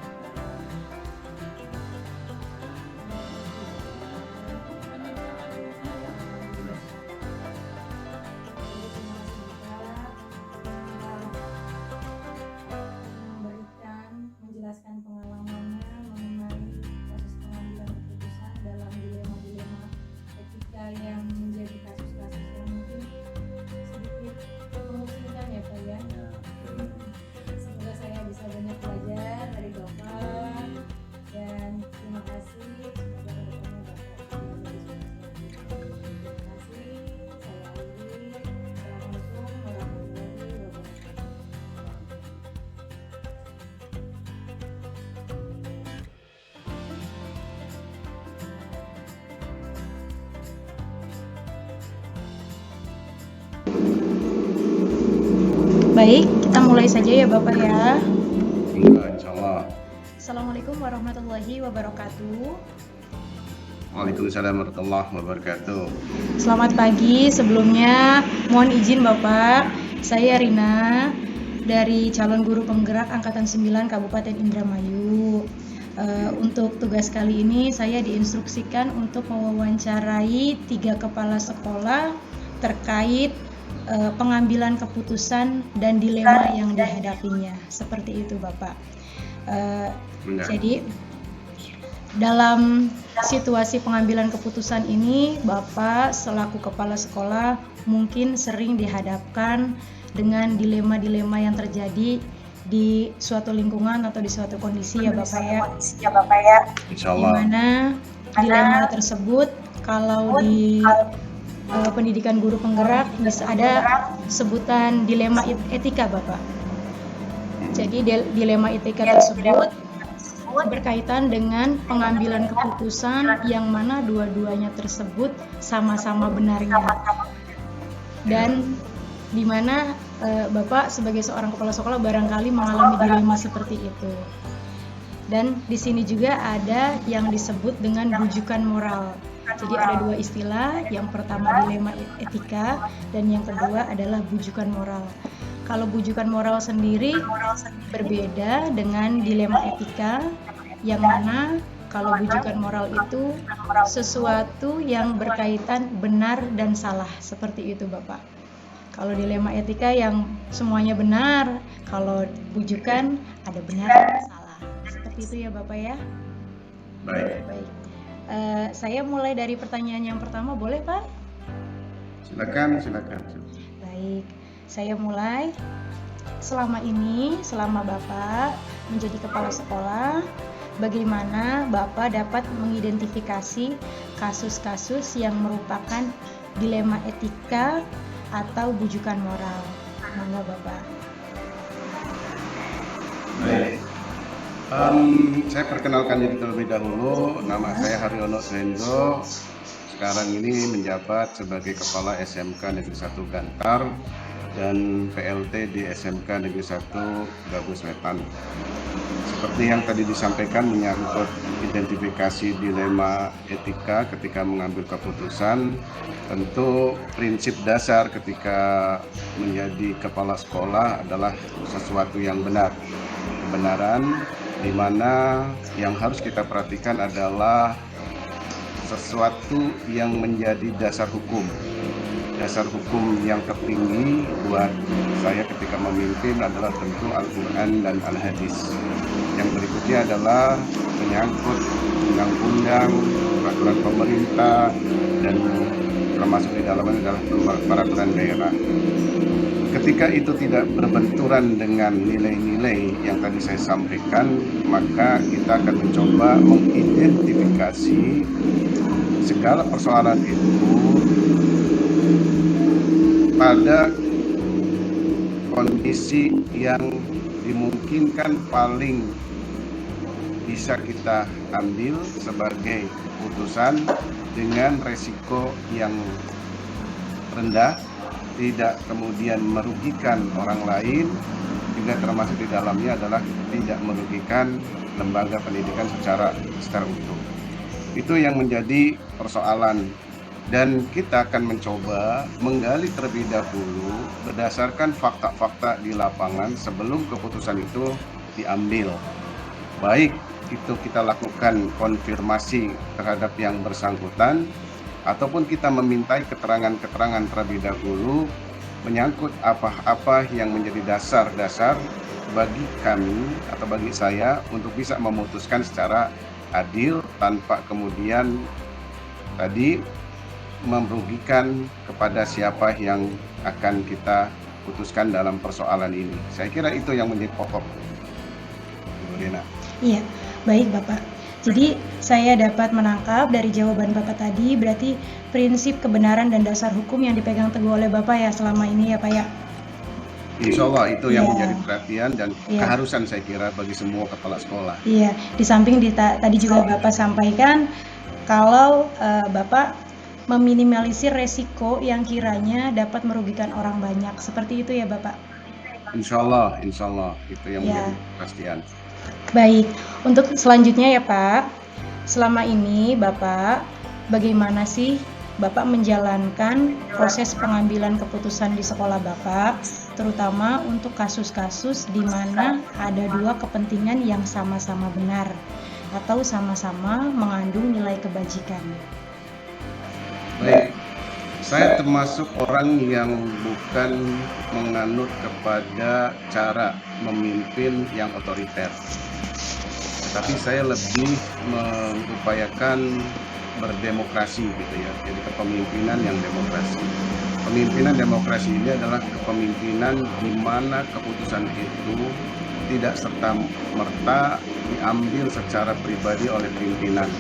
menjelaskan pengalamannya mengenai proses pengambilan keputusan dalam dilema-dilema etika yang menjadi kasus-kasus yang mungkin sedikit memusingkan ya Pak ya. Semoga saya bisa banyak belajar dari Bapak dan terima kasih. Semoga kedepannya Bapak menjadi sukses lagi. Terima kasih. Saya akhiri. Assalamualaikum warahmatullahi wabarakatuh. Baik, kita mulai saja ya Bapak ya.
Insyaallah.
Assalamualaikum warahmatullahi wabarakatuh.
Waalaikumsalam warahmatullahi wabarakatuh.
Selamat pagi. Sebelumnya mohon izin Bapak, saya Rina dari calon guru penggerak angkatan 9 Kabupaten Indramayu. Untuk tugas kali ini saya diinstruksikan untuk mewawancarai 3 kepala sekolah terkait pengambilan keputusan dan dilema yang dihadapinya. Seperti itu Bapak. Jadi dalam situasi pengambilan keputusan ini, Bapak selaku kepala sekolah mungkin sering dihadapkan dengan dilema-dilema yang terjadi di suatu lingkungan atau di suatu kondisi ya Bapak ya.
Insyaallah.
Di mana dilema tersebut kalau di pendidikan guru penggerak bisa ada sebutan dilema etika Bapak. Jadi dilema etika tersebut berkaitan dengan pengambilan keputusan yang mana dua-duanya tersebut sama-sama benarnya. Dan di mana Bapak sebagai seorang kepala sekolah barangkali mengalami dilema seperti itu. Dan di sini juga ada yang disebut dengan bujukan moral. Jadi ada 2 istilah, yang pertama dilema etika dan yang kedua adalah bujukan moral. Kalau bujukan moral sendiri berbeda dengan dilema etika, yang mana kalau bujukan moral itu sesuatu yang berkaitan benar dan salah, seperti itu Bapak. Kalau dilema etika yang semuanya benar, kalau bujukan ada benar dan salah. Seperti itu ya Bapak ya. Baik. Saya mulai dari pertanyaan yang pertama, boleh Pak?
Silakan.
Baik, saya mulai. Selama Bapak menjadi kepala sekolah, bagaimana Bapak dapat mengidentifikasi kasus-kasus yang merupakan dilema etika atau bujukan moral? Monggo Bapak.
Baik. Saya perkenalkan diri terlebih dahulu. Nama saya Haryono Srenzo. Sekarang ini menjabat sebagai Kepala SMK Negeri 1 Gantar dan PLT di SMK Negeri 1 Gabus Wetan. Seperti yang tadi disampaikan menyangkut identifikasi dilema etika ketika mengambil keputusan, tentu prinsip dasar ketika menjadi kepala sekolah adalah sesuatu yang benar. Kebenaran di mana yang harus kita perhatikan adalah sesuatu yang menjadi dasar hukum. Dasar hukum yang tertinggi buat saya ketika memimpin adalah tentu Al-Quran dan Al-Hadis. Yang berikutnya adalah menyangkut undang-undang, peraturan pemerintah, dan termasuk di dalamnya adalah peraturan daerah. Ketika itu tidak berbenturan dengan nilai-nilai yang tadi saya sampaikan, maka kita akan mencoba mengidentifikasi segala persoalan itu pada kondisi yang dimungkinkan paling bisa kita ambil sebagai keputusan dengan resiko yang rendah, tidak kemudian merugikan orang lain, juga termasuk di dalamnya adalah tidak merugikan lembaga pendidikan secara utuh. Itu yang menjadi persoalan. Dan kita akan mencoba menggali terlebih dahulu berdasarkan fakta-fakta di lapangan sebelum keputusan itu diambil. Baik itu kita lakukan konfirmasi terhadap yang bersangkutan, ataupun kita memintai keterangan-keterangan terlebih dahulu menyangkut apa-apa yang menjadi dasar-dasar bagi kami atau bagi saya untuk bisa memutuskan secara adil tanpa kemudian tadi merugikan kepada siapa yang akan kita putuskan dalam persoalan ini. Saya kira itu yang menjadi pokok, Ibu Rina.
Iya, baik Bapak. Jadi saya dapat menangkap dari jawaban Bapak tadi, berarti prinsip kebenaran dan dasar hukum yang dipegang teguh oleh Bapak ya selama ini ya Pak ya?
Insya Allah itu yang
Iya.
menjadi perhatian dan
Iya.
keharusan saya kira bagi semua kepala sekolah.
Iya, di samping tadi juga Bapak sampaikan kalau Bapak meminimalisir resiko yang kiranya dapat merugikan orang banyak. Seperti itu ya Bapak?
Insya Allah itu yang
Ya.
menjadi kepastian.
Baik, untuk selanjutnya ya Pak, selama ini Bapak, bagaimana sih Bapak menjalankan proses pengambilan keputusan di sekolah Bapak, terutama untuk kasus-kasus di mana ada dua kepentingan yang sama-sama benar atau sama-sama mengandung nilai kebajikan?
Baik, saya termasuk orang yang bukan menganut kepada cara memimpin yang otoriter. Tapi saya lebih mengupayakan berdemokrasi gitu ya. Jadi kepemimpinan yang demokrasi. Pemimpinan demokrasi ini adalah kepemimpinan di mana keputusan itu tidak serta-merta diambil secara pribadi oleh pimpinan,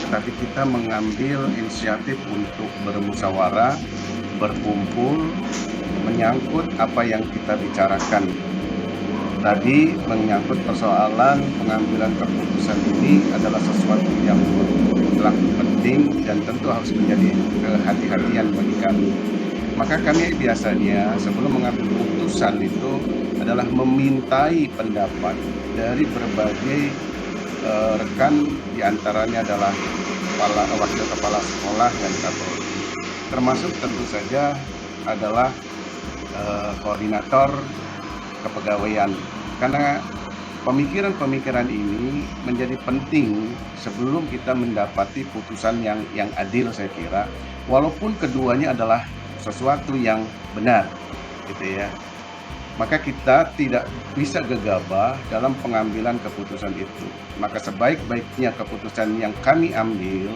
tetapi kita mengambil inisiatif untuk bermusyawarah, berkumpul, menyangkut apa yang kita bicarakan. Tadi menyangkut persoalan pengambilan keputusan ini adalah sesuatu yang mutlak penting dan tentu harus menjadi kehati-hatian bagi kami. Maka kami biasanya sebelum mengambil keputusan itu adalah memintai pendapat dari berbagai rekan, diantaranya adalah wakil kepala sekolah dan Kapolri, termasuk tentu saja adalah koordinator kepegawaian, karena pemikiran-pemikiran ini menjadi penting sebelum kita mendapati putusan yang adil saya kira, walaupun keduanya adalah sesuatu yang benar gitu ya. Maka kita tidak bisa gegabah dalam pengambilan keputusan itu. Maka sebaik-baiknya keputusan yang kami ambil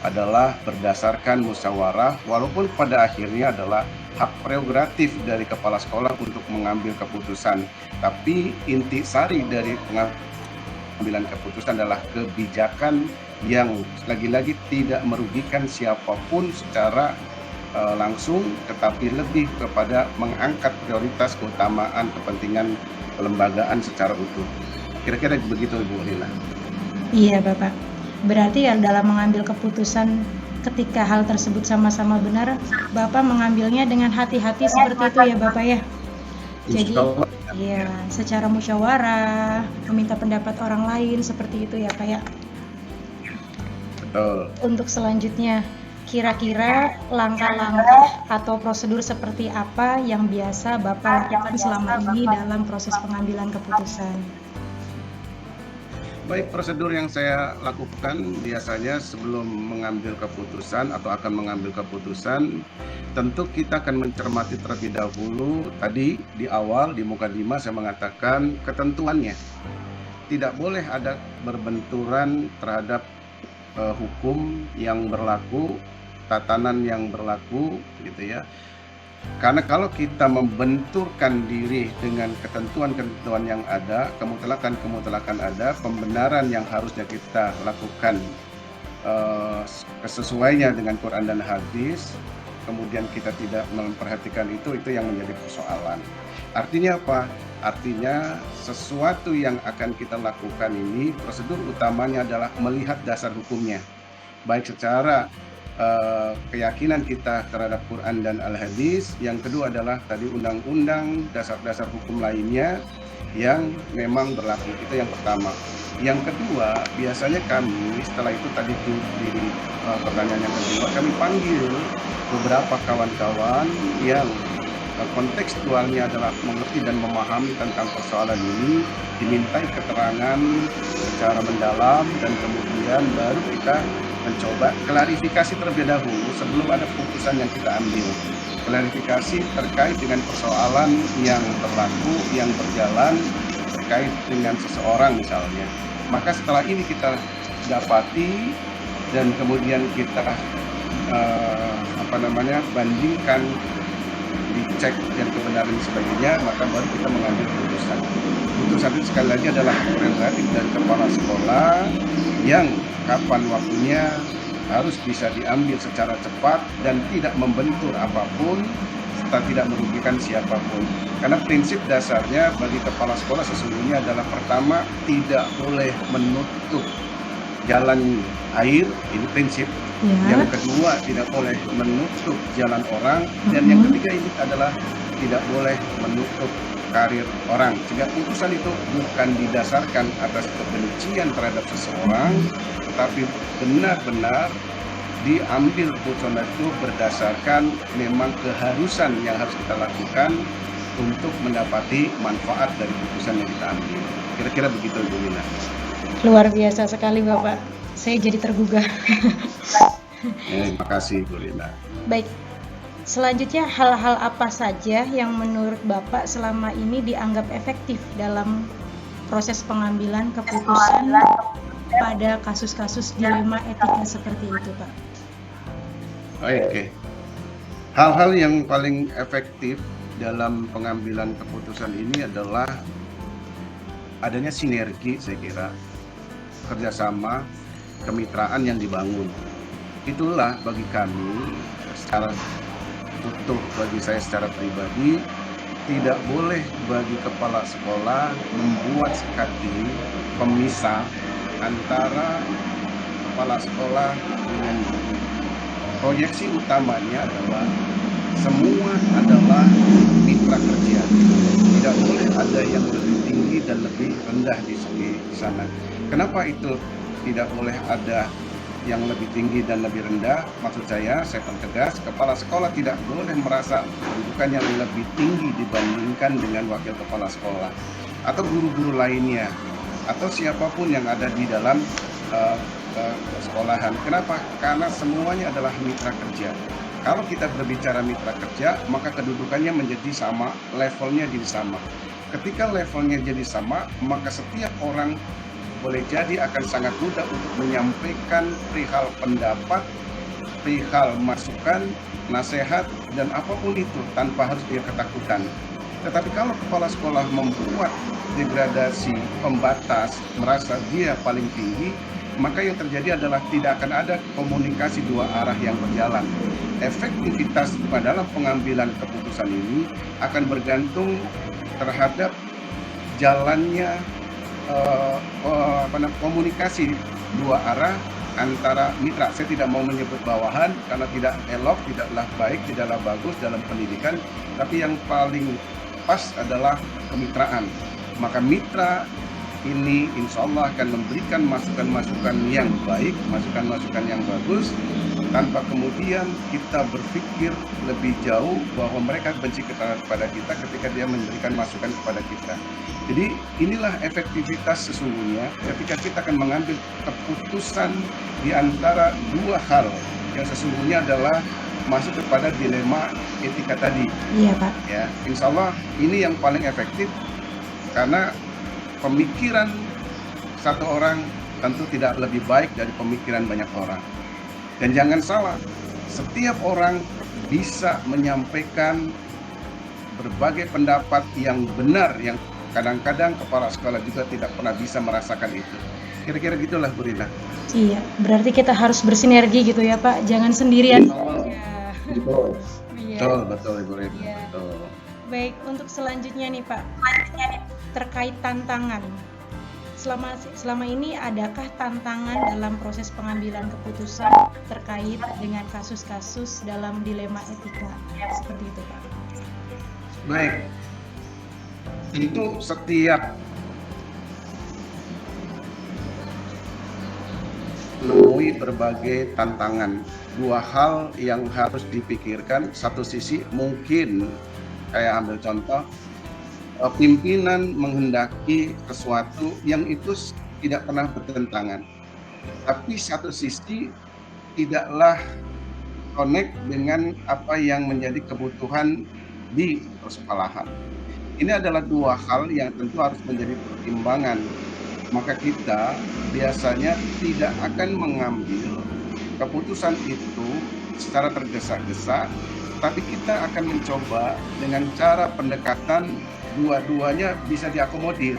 adalah berdasarkan musyawarah, walaupun pada akhirnya adalah hak prerogatif dari kepala sekolah untuk mengambil keputusan. Tapi intisari dari pengambilan keputusan adalah kebijakan yang lagi-lagi tidak merugikan siapapun secara langsung, tetapi lebih kepada mengangkat prioritas keutamaan kepentingan kelembagaan secara utuh. Kira-kira begitu Ibu Lila.
Iya Bapak, berarti ya dalam mengambil keputusan ketika hal tersebut sama-sama benar, Bapak mengambilnya dengan hati-hati seperti itu ya Bapak ya? Jadi ya secara musyawarah, meminta pendapat orang lain seperti itu ya Pak ya?
Betul.
Untuk selanjutnya, kira-kira langkah-langkah atau prosedur seperti apa yang biasa Bapak lakukan selama ini dalam proses pengambilan keputusan?
Baik, prosedur yang saya lakukan biasanya sebelum mengambil keputusan atau akan mengambil keputusan, tentu kita akan mencermati terlebih dahulu. Tadi di awal di mukadimah saya mengatakan ketentuannya. Tidak boleh ada berbenturan terhadap hukum yang berlaku, tatanan yang berlaku gitu ya. Karena kalau kita membenturkan diri dengan ketentuan-ketentuan yang ada, kemutlakan ada, pembenaran yang harusnya kita lakukan sesuainya dengan Quran dan hadis, kemudian kita tidak memperhatikan itu yang menjadi persoalan. Artinya apa? Artinya sesuatu yang akan kita lakukan ini, prosedur utamanya adalah melihat dasar hukumnya, baik secara keyakinan kita terhadap Quran dan Al-Hadis. Yang kedua adalah tadi undang-undang, dasar-dasar hukum lainnya. yang memang berlaku. Itu yang pertama. Yang kedua, biasanya kami setelah itu tadi tuh di pertanyaan yang kedua, kami panggil beberapa kawan-kawan yang kontekstualnya adalah mengerti dan memahami tentang persoalan ini, dimintai keterangan secara mendalam, dan kemudian baru kita mencoba klarifikasi terlebih dahulu sebelum ada keputusan yang kita ambil. Klarifikasi terkait dengan persoalan yang berlaku, yang berjalan terkait dengan seseorang misalnya. Maka setelah ini kita dapati dan kemudian kita bandingkan, dicek dan kebenaran dan sebagainya, maka baru kita mengambil keputusan. Keputusan itu sekali lagi adalah prerogatif dari kepala sekolah yang kapan waktunya harus bisa diambil secara cepat dan tidak membentur apapun serta tidak merugikan siapapun. Karena prinsip dasarnya bagi kepala sekolah sesungguhnya adalah pertama, tidak boleh menutup jalan air, ini prinsip. Yang kedua, tidak boleh menutup jalan orang, dan yang ketiga ini adalah tidak boleh menutup karir orang. Sehingga putusan itu bukan didasarkan atas kebencian terhadap seseorang, tetapi benar-benar diambil putusan itu berdasarkan memang keharusan yang harus kita lakukan untuk mendapati manfaat dari putusan yang kita ambil. Kira-kira begitu, Bu Lina.
Luar biasa sekali Bapak, saya jadi tergugah.
Terima kasih, Bu Lina.
Baik, selanjutnya hal-hal apa saja yang menurut Bapak selama ini dianggap efektif dalam proses pengambilan keputusan pada kasus-kasus dilema etika seperti itu, Pak?
Oke. Hal-hal yang paling efektif dalam pengambilan keputusan ini adalah adanya sinergi, saya kira, kerjasama, kemitraan yang dibangun. Itulah bagi kami secara utuh, bagi saya secara pribadi, tidak boleh bagi kepala sekolah membuat sekating pemisah antara kepala sekolah dengan guru. Proyeksi utamanya adalah semua adalah mitra kerja. Tidak boleh ada yang lebih tinggi dan lebih rendah di sana. Kenapa itu tidak boleh ada yang lebih tinggi dan lebih rendah? Maksud saya pertegas, kepala sekolah tidak boleh merasa kedudukan yang lebih tinggi dibandingkan dengan wakil kepala sekolah atau guru-guru lainnya atau siapapun yang ada di dalam sekolahan. Kenapa? Karena semuanya adalah mitra kerja. Kalau kita berbicara mitra kerja, maka kedudukannya menjadi sama, levelnya jadi sama. Ketika levelnya jadi sama, maka setiap orang boleh jadi akan sangat mudah untuk menyampaikan perihal pendapat, perihal masukan, nasihat, dan apapun itu tanpa harus dia ketakutan. Tetapi kalau kepala sekolah membuat degradasi, pembatas, merasa dia paling tinggi, maka yang terjadi adalah tidak akan ada komunikasi dua arah yang berjalan. Efektivitas dalam pengambilan keputusan ini akan bergantung terhadap jalannya komunikasi dua arah antara mitra. Saya tidak mau menyebut bawahan karena tidak elok, tidaklah baik, tidaklah bagus dalam pendidikan, tapi yang paling pas adalah kemitraan. Maka mitra ini insya Allah akan memberikan masukan-masukan yang baik, masukan-masukan yang bagus, tanpa kemudian kita berpikir lebih jauh bahwa mereka benci kepada kita ketika dia memberikan masukan kepada kita. Jadi inilah efektivitas sesungguhnya ketika kita akan mengambil keputusan di antara dua hal yang sesungguhnya adalah masuk kepada dilema etika tadi.
Iya, Pak.
Ya, insya Allah ini yang paling efektif karena pemikiran satu orang tentu tidak lebih baik dari pemikiran banyak orang. Dan jangan salah, setiap orang bisa menyampaikan berbagai pendapat yang benar, yang kadang-kadang kepala sekolah juga tidak pernah bisa merasakan itu. Kira-kira gitulah, Bu Rina.
Iya, berarti kita harus bersinergi gitu ya, Pak. Jangan sendirian.
Betul, Ibu Rina.
Iya.
Betul.
Baik, untuk selanjutnya nih Pak, terkait tantangan. Selama ini adakah tantangan dalam proses pengambilan keputusan terkait dengan kasus-kasus dalam dilema etika seperti itu, Pak?
Baik. Tentu setiap menemui berbagai tantangan. Dua hal yang harus dipikirkan. Satu sisi mungkin, saya ambil contoh, pimpinan menghendaki sesuatu yang itu tidak pernah bertentangan. Tapi satu sisi tidaklah connect dengan apa yang menjadi kebutuhan di persekolahan. Ini adalah dua hal yang tentu harus menjadi pertimbangan. Maka kita biasanya tidak akan mengambil keputusan itu secara tergesa-gesa, tapi kita akan mencoba dengan cara pendekatan dua-duanya bisa diakomodir.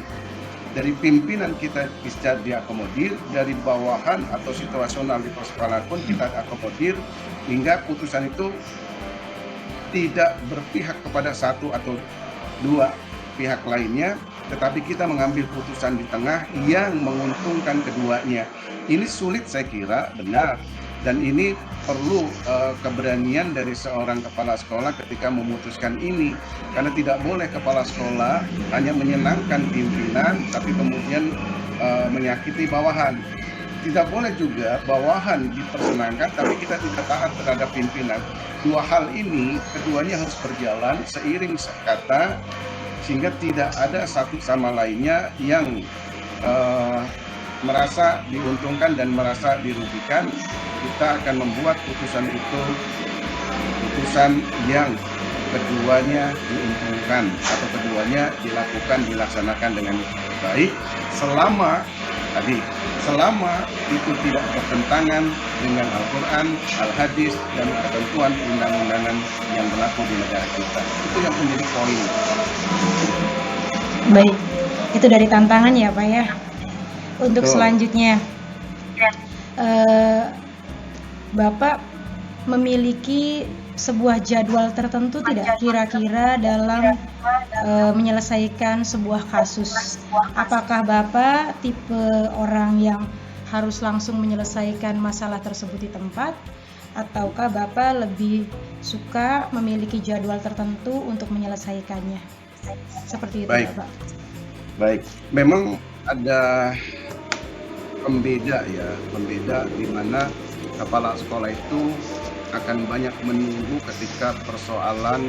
Dari pimpinan kita bisa diakomodir, dari bawahan atau situasional di persekolahan pun kita akomodir, hingga putusan itu tidak berpihak kepada satu atau dua pihak lainnya, tetapi kita mengambil putusan di tengah yang menguntungkan keduanya. Ini sulit saya kira, benar, dan ini perlu keberanian dari seorang kepala sekolah ketika memutuskan ini, karena tidak boleh kepala sekolah hanya menyenangkan pimpinan tapi kemudian menyakiti bawahan. Tidak boleh juga bawahan dipersenangkan tapi kita tidak taat terhadap pimpinan. Dua hal ini keduanya harus berjalan seiring sekata, sehingga tidak ada satu sama lainnya yang merasa diuntungkan dan merasa dirugikan. Kita akan membuat putusan itu putusan yang keduanya diuntungkan atau keduanya dilaksanakan dengan baik selama itu tidak bertentangan dengan Al-Quran, Al-Hadis, dan ketentuan undang-undangan yang berlaku di negara kita. Itu yang menjadi poin.
Baik, itu dari tantangan ya Pak ya. Untuk selanjutnya, Bapak memiliki sebuah jadwal tertentu tidak kira-kira dalam menyelesaikan sebuah kasus? Apakah Bapak tipe orang yang harus langsung menyelesaikan masalah tersebut di tempat, ataukah Bapak lebih suka memiliki jadwal tertentu untuk menyelesaikannya? Seperti itu.
Baik.
Bapak.
Baik, memang ada pembeda di mana kepala sekolah itu akan banyak menunggu ketika persoalan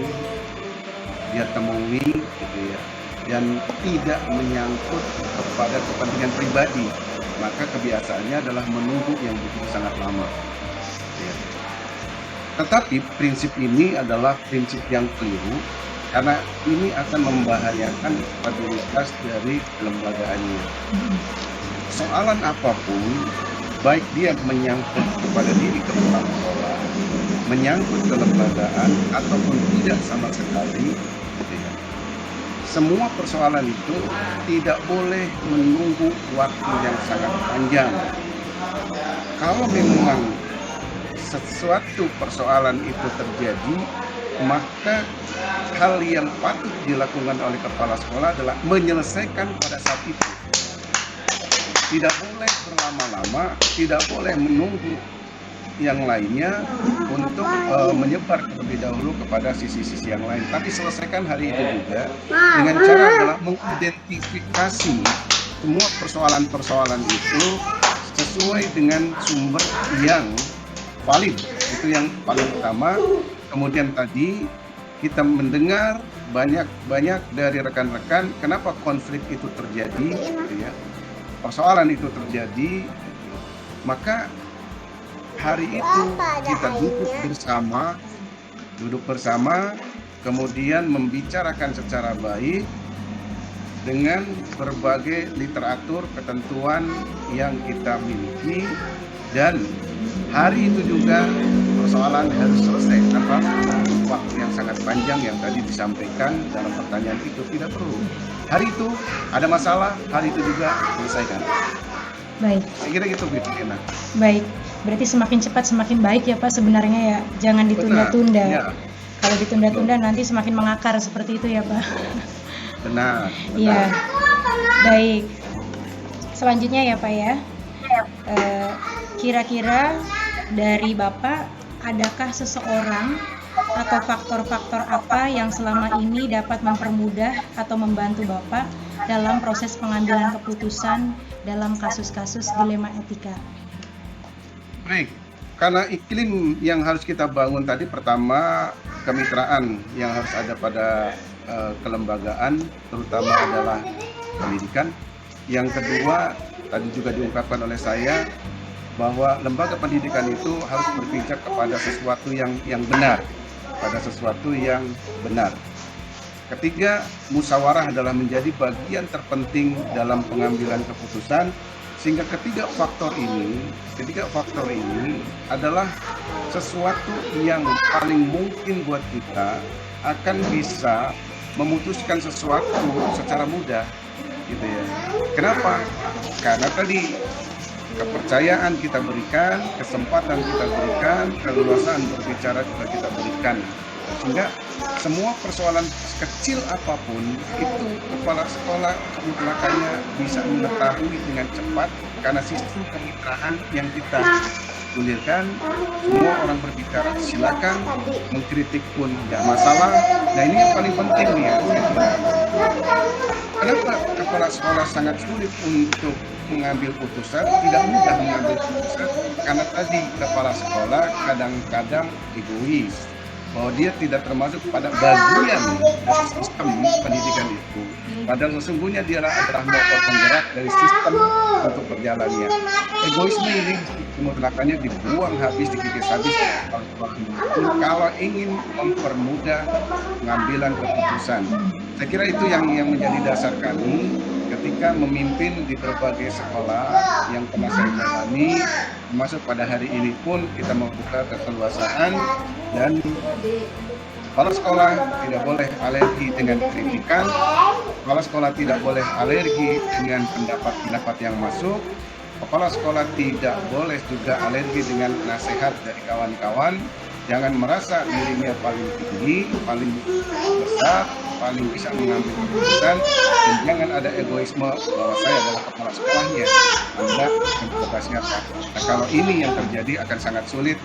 dia temui gitu ya, dan tidak menyangkut kepada kepentingan pribadi, maka kebiasaannya adalah menunggu yang begitu sangat lama ya. Tetapi prinsip ini adalah prinsip yang keliru, karena ini akan membahayakan stabilitas dari kelembagaannya. Soalan apapun, baik dia menyangkut kepada diri kepala sekolah, menyangkut kelembagaan, ataupun tidak sama sekali, gitu ya. Semua persoalan itu tidak boleh menunggu waktu yang sangat panjang. Kalau memang sesuatu persoalan itu terjadi, maka hal yang patut dilakukan oleh kepala sekolah adalah menyelesaikan pada saat itu. Tidak boleh berlama-lama, tidak boleh menunggu yang lainnya untuk menyebar terlebih dahulu kepada sisi-sisi yang lain. Tapi selesaikan hari itu juga dengan cara adalah mengidentifikasi semua persoalan-persoalan itu sesuai dengan sumber yang valid. Itu yang paling utama. Kemudian tadi kita mendengar banyak dari rekan-rekan kenapa konflik itu terjadi, gitu ya. Persoalan itu terjadi, maka hari itu kita duduk bersama, kemudian membicarakan secara baik dengan berbagai literatur ketentuan yang kita miliki, dan hari itu juga persoalan harus selesai tanpa waktu yang sangat panjang yang tadi disampaikan dalam pertanyaan itu. Tidak perlu. Hari itu ada masalah, hari itu juga selesaikan.
Baik.
Saya kira gitu, Bu Ena.
Baik. Berarti semakin cepat semakin baik ya Pak sebenarnya ya. Jangan ditunda-tunda.
Ya.
Kalau ditunda-tunda nanti semakin mengakar seperti itu ya Pak.
Benar.
Iya. Baik. Selanjutnya ya Pak ya. Kira-kira dari Bapak, adakah seseorang atau faktor-faktor apa yang selama ini dapat mempermudah atau membantu Bapak dalam proses pengambilan keputusan dalam kasus-kasus dilema etika?
Baik, karena iklim yang harus kita bangun tadi, pertama kemitraan yang harus ada pada kelembagaan, terutama adalah pendidikan. Yang kedua, tadi juga diungkapkan oleh saya, bahwa lembaga pendidikan itu harus berpijak kepada sesuatu yang benar, pada sesuatu yang benar. Ketiga, musyawarah adalah menjadi bagian terpenting dalam pengambilan keputusan, sehingga ketiga faktor ini adalah sesuatu yang paling mungkin buat kita akan bisa memutuskan sesuatu secara mudah, gitu ya. Kenapa? Karena tadi kepercayaan kita berikan, kesempatan kita berikan, keleluasaan berbicara juga kita berikan, sehingga semua persoalan kecil apapun itu kepala sekolah mutlakannya bisa mengetahui dengan cepat, karena sistem kemitraan yang kita gulirkan. Semua orang berbicara, silakan, mengkritik pun tidak masalah. Nah, ini yang paling penting nih ya. Kenapa kepala sekolah sangat sulit untuk mengambil putusan, tidak mudah mengambil putusan? Karena tadi kepala sekolah kadang-kadang egois, bahwa dia tidak termasuk pada bagian dari sistem pendidikan itu. Padahal sesungguhnya dia adalah motor penggerak dari sistem untuk berjalannya. Egoisme ini mutlakannya dibuang habis, dikikis habis kalau ingin mempermudah pengambilan keputusan. Saya kira itu yang menjadi dasar kami ketika memimpin di berbagai sekolah yang pernah saya jalani, termasuk pada hari ini pun kita membuka keleluasaan, dan kepala sekolah tidak boleh alergi dengan kritikan, kepala sekolah tidak boleh alergi dengan pendapat-pendapat yang masuk, kepala sekolah tidak boleh juga alergi dengan nasihat dari kawan-kawan. Jangan merasa dirinya paling tinggi, paling besar, paling bisa mengambil keputusan, dan jangan ada egoisme bahwa saya adalah kepala sekolahnya, Anda tugasnya apa. Nah, kalau ini yang terjadi akan sangat sulit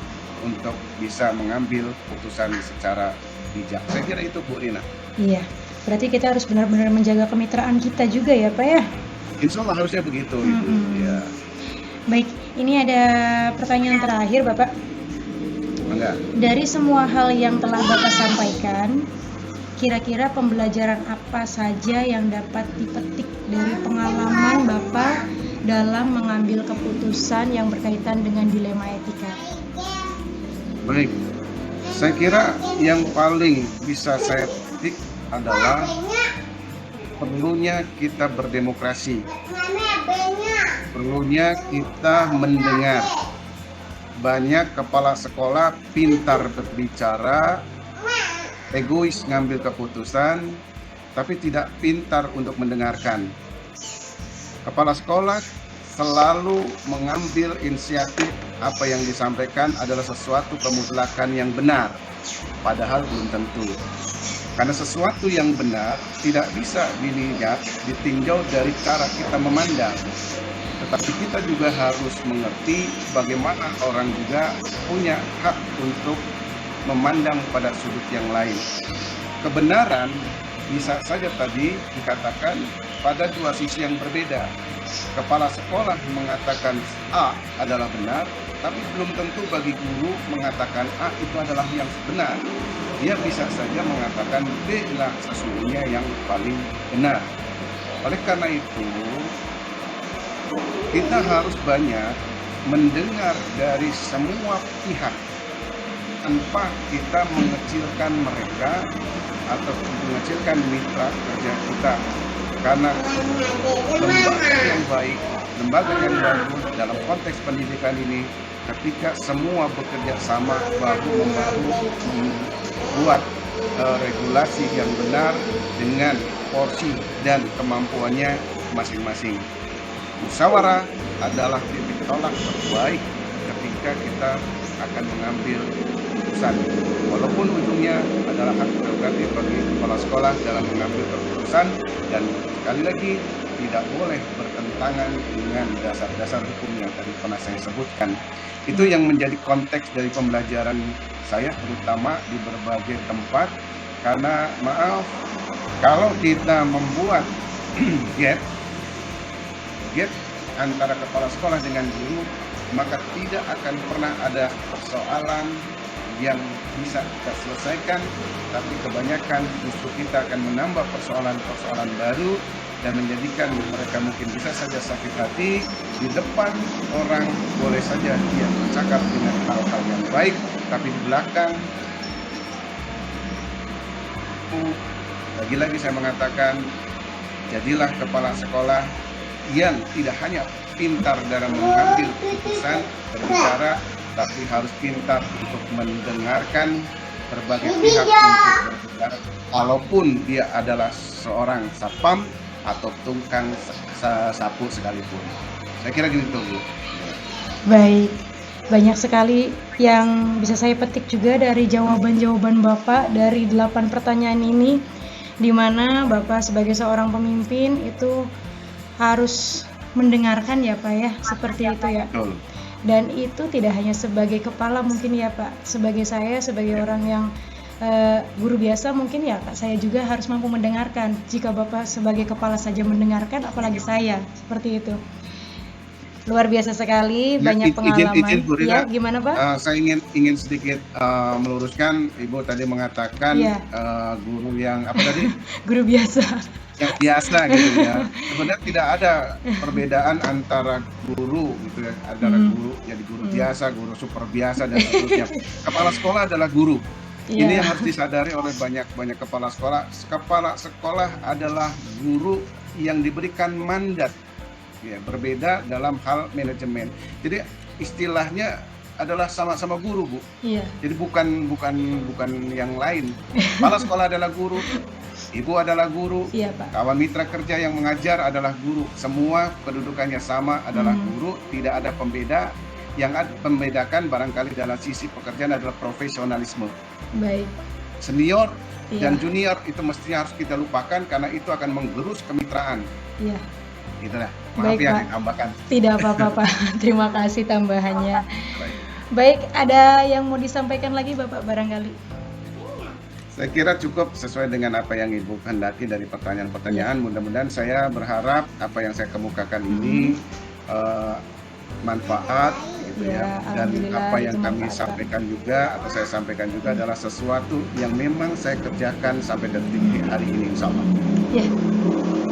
untuk bisa mengambil keputusan secara bijak. Saya kira itu, Bu Rina.
Iya, berarti kita harus benar-benar menjaga kemitraan kita juga ya Pak ya?
Insya Allah harusnya begitu. Itu, ya.
Baik, ini ada pertanyaan terakhir Bapak.
Enggak.
Dari semua hal yang telah Bapak sampaikan, kira-kira pembelajaran apa saja yang dapat dipetik dari pengalaman Bapak dalam mengambil keputusan yang berkaitan dengan dilema etika?
Baik, saya kira yang paling bisa saya petik adalah perlunya kita berdemokrasi, perlunya kita mendengar. Banyak kepala sekolah pintar berbicara, egois ngambil keputusan, tapi tidak pintar untuk mendengarkan. Kepala sekolah selalu mengambil inisiatif apa yang disampaikan adalah sesuatu kemutlakan yang benar, padahal belum tentu. Karena sesuatu yang benar tidak bisa dilihat, ditinjau dari cara kita memandang. Tetapi kita juga harus mengerti bagaimana orang juga punya hak untuk memandang pada sudut yang lain. Kebenaran bisa saja tadi dikatakan pada dua sisi yang berbeda. Kepala sekolah mengatakan A adalah benar, tapi belum tentu bagi guru mengatakan A itu adalah yang benar. Dia bisa saja mengatakan B lah sesungguhnya yang paling benar. Oleh karena itu, kita harus banyak mendengar dari semua pihak tanpa kita mengecilkan mereka atau mengecilkan mitra kerja kita. Karena lembaga yang baik, lembaga yang bagus dalam konteks pendidikan ini ketika semua bekerja sama bahu-membahu membuat regulasi yang benar dengan porsi dan kemampuannya masing-masing. Musyawarah adalah titik tolak terbaik ketika kita akan mengambil keputusan. Walaupun ujungnya adalah hak prerogatif bagi kepala sekolah dalam mengambil keputusan, dan sekali lagi tidak boleh bertentangan dengan dasar-dasar hukum yang tadi pernah saya sebutkan. Itu yang menjadi konteks dari pembelajaran saya, terutama di berbagai tempat. Karena maaf, kalau kita membuat gap antara kepala sekolah dengan guru, maka tidak akan pernah ada persoalan yang bisa kita selesaikan, tapi kebanyakan justru kita akan menambah persoalan-persoalan baru dan menjadikan mereka mungkin bisa saja sakit hati di depan orang, boleh saja dia bercakap dengan hal-hal yang baik, tapi di belakang, lagi-lagi saya mengatakan, jadilah kepala sekolah yang tidak hanya pintar dalam mengambil keputusan, berbicara, tapi harus pintar untuk mendengarkan berbagai pihak untuk berbicara, walaupun dia adalah seorang satpam atau tukang sapu sekalipun. Saya kira gitu, Bu.
Baik, banyak sekali yang bisa saya petik juga dari jawaban-jawaban Bapak dari 8 pertanyaan ini, di mana Bapak sebagai seorang pemimpin itu harus mendengarkan ya Pak ya, seperti itu ya.
Betul.
Dan itu tidak hanya sebagai kepala mungkin ya Pak, sebagai saya, sebagai orang yang guru biasa mungkin ya Kak, saya juga harus mampu mendengarkan. Jika Bapak sebagai kepala saja mendengarkan, apalagi saya, seperti itu. Luar biasa sekali, banyak pengalaman.
Izin, Bu Rina.
Ya, gimana Pak?
Saya ingin sedikit meluruskan, Ibu tadi mengatakan
Iya.
guru yang apa tadi?
Guru biasa.
Yang biasa gitu ya. Sebenarnya tidak ada perbedaan antara guru gitu ya, antara guru jadi guru biasa, guru super biasa dan seterusnya. Kepala sekolah adalah guru.
Iya.
Ini yang harus disadari oleh banyak kepala sekolah. Kepala sekolah adalah guru yang diberikan mandat, ya, berbeda dalam hal manajemen. Jadi istilahnya adalah sama-sama guru, Bu.
Iya.
Jadi bukan yang lain. Kepala sekolah adalah guru, ibu adalah guru,
Iya Pak.
kawan mitra kerja yang mengajar adalah guru. Semua kedudukannya sama, adalah guru. Tidak ada pembeda. Yang membedakan barangkali dalam sisi pekerjaan adalah profesionalisme.
Baik.
Senior
Iya.
dan junior itu mestinya harus kita lupakan, karena itu akan menggerus kemitraan.
Iya.
Gitu lah. Maaf
Baik,
ya
Pak.
ditambahkan.
Tidak apa-apa Pak. Terima kasih tambahannya.
Baik.
Baik, ada yang mau disampaikan lagi Bapak barangkali?
Saya kira cukup sesuai dengan apa yang Ibu kehendaki dari pertanyaan-pertanyaan. Mudah-mudahan saya berharap apa yang saya kemukakan ini manfaat gitu
Ya,
ya. Dan
alhamdulillah
apa yang
itu
kami
manfaat, Pak.
sampaikan juga atau saya sampaikan juga adalah sesuatu yang memang saya kerjakan sampai detik hari ini, insya Allah.
Ya.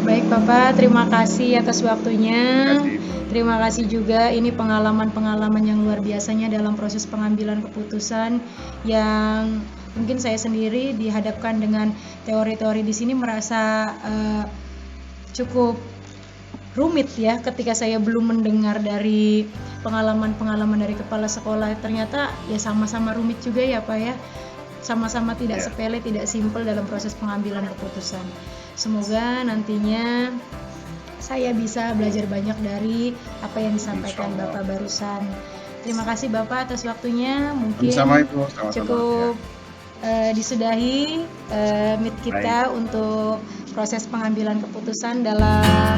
Baik Bapak, terima kasih atas waktunya.
Terima kasih.
Terima kasih juga, ini pengalaman-pengalaman yang luar biasanya dalam proses pengambilan keputusan yang mungkin saya sendiri dihadapkan dengan teori-teori di sini merasa cukup rumit ya, ketika saya belum mendengar dari pengalaman-pengalaman dari kepala sekolah. Ternyata ya sama-sama rumit juga ya Pak ya, sama-sama tidak
Ya.
sepele, tidak simpel dalam proses pengambilan keputusan. Semoga nantinya saya bisa belajar banyak dari apa yang disampaikan
Insya Allah.
Bapak barusan. Terima kasih Bapak atas waktunya. Mungkin
Sama Ibu, sama-sama.
cukup disudahi meet kita untuk proses pengambilan keputusan dalam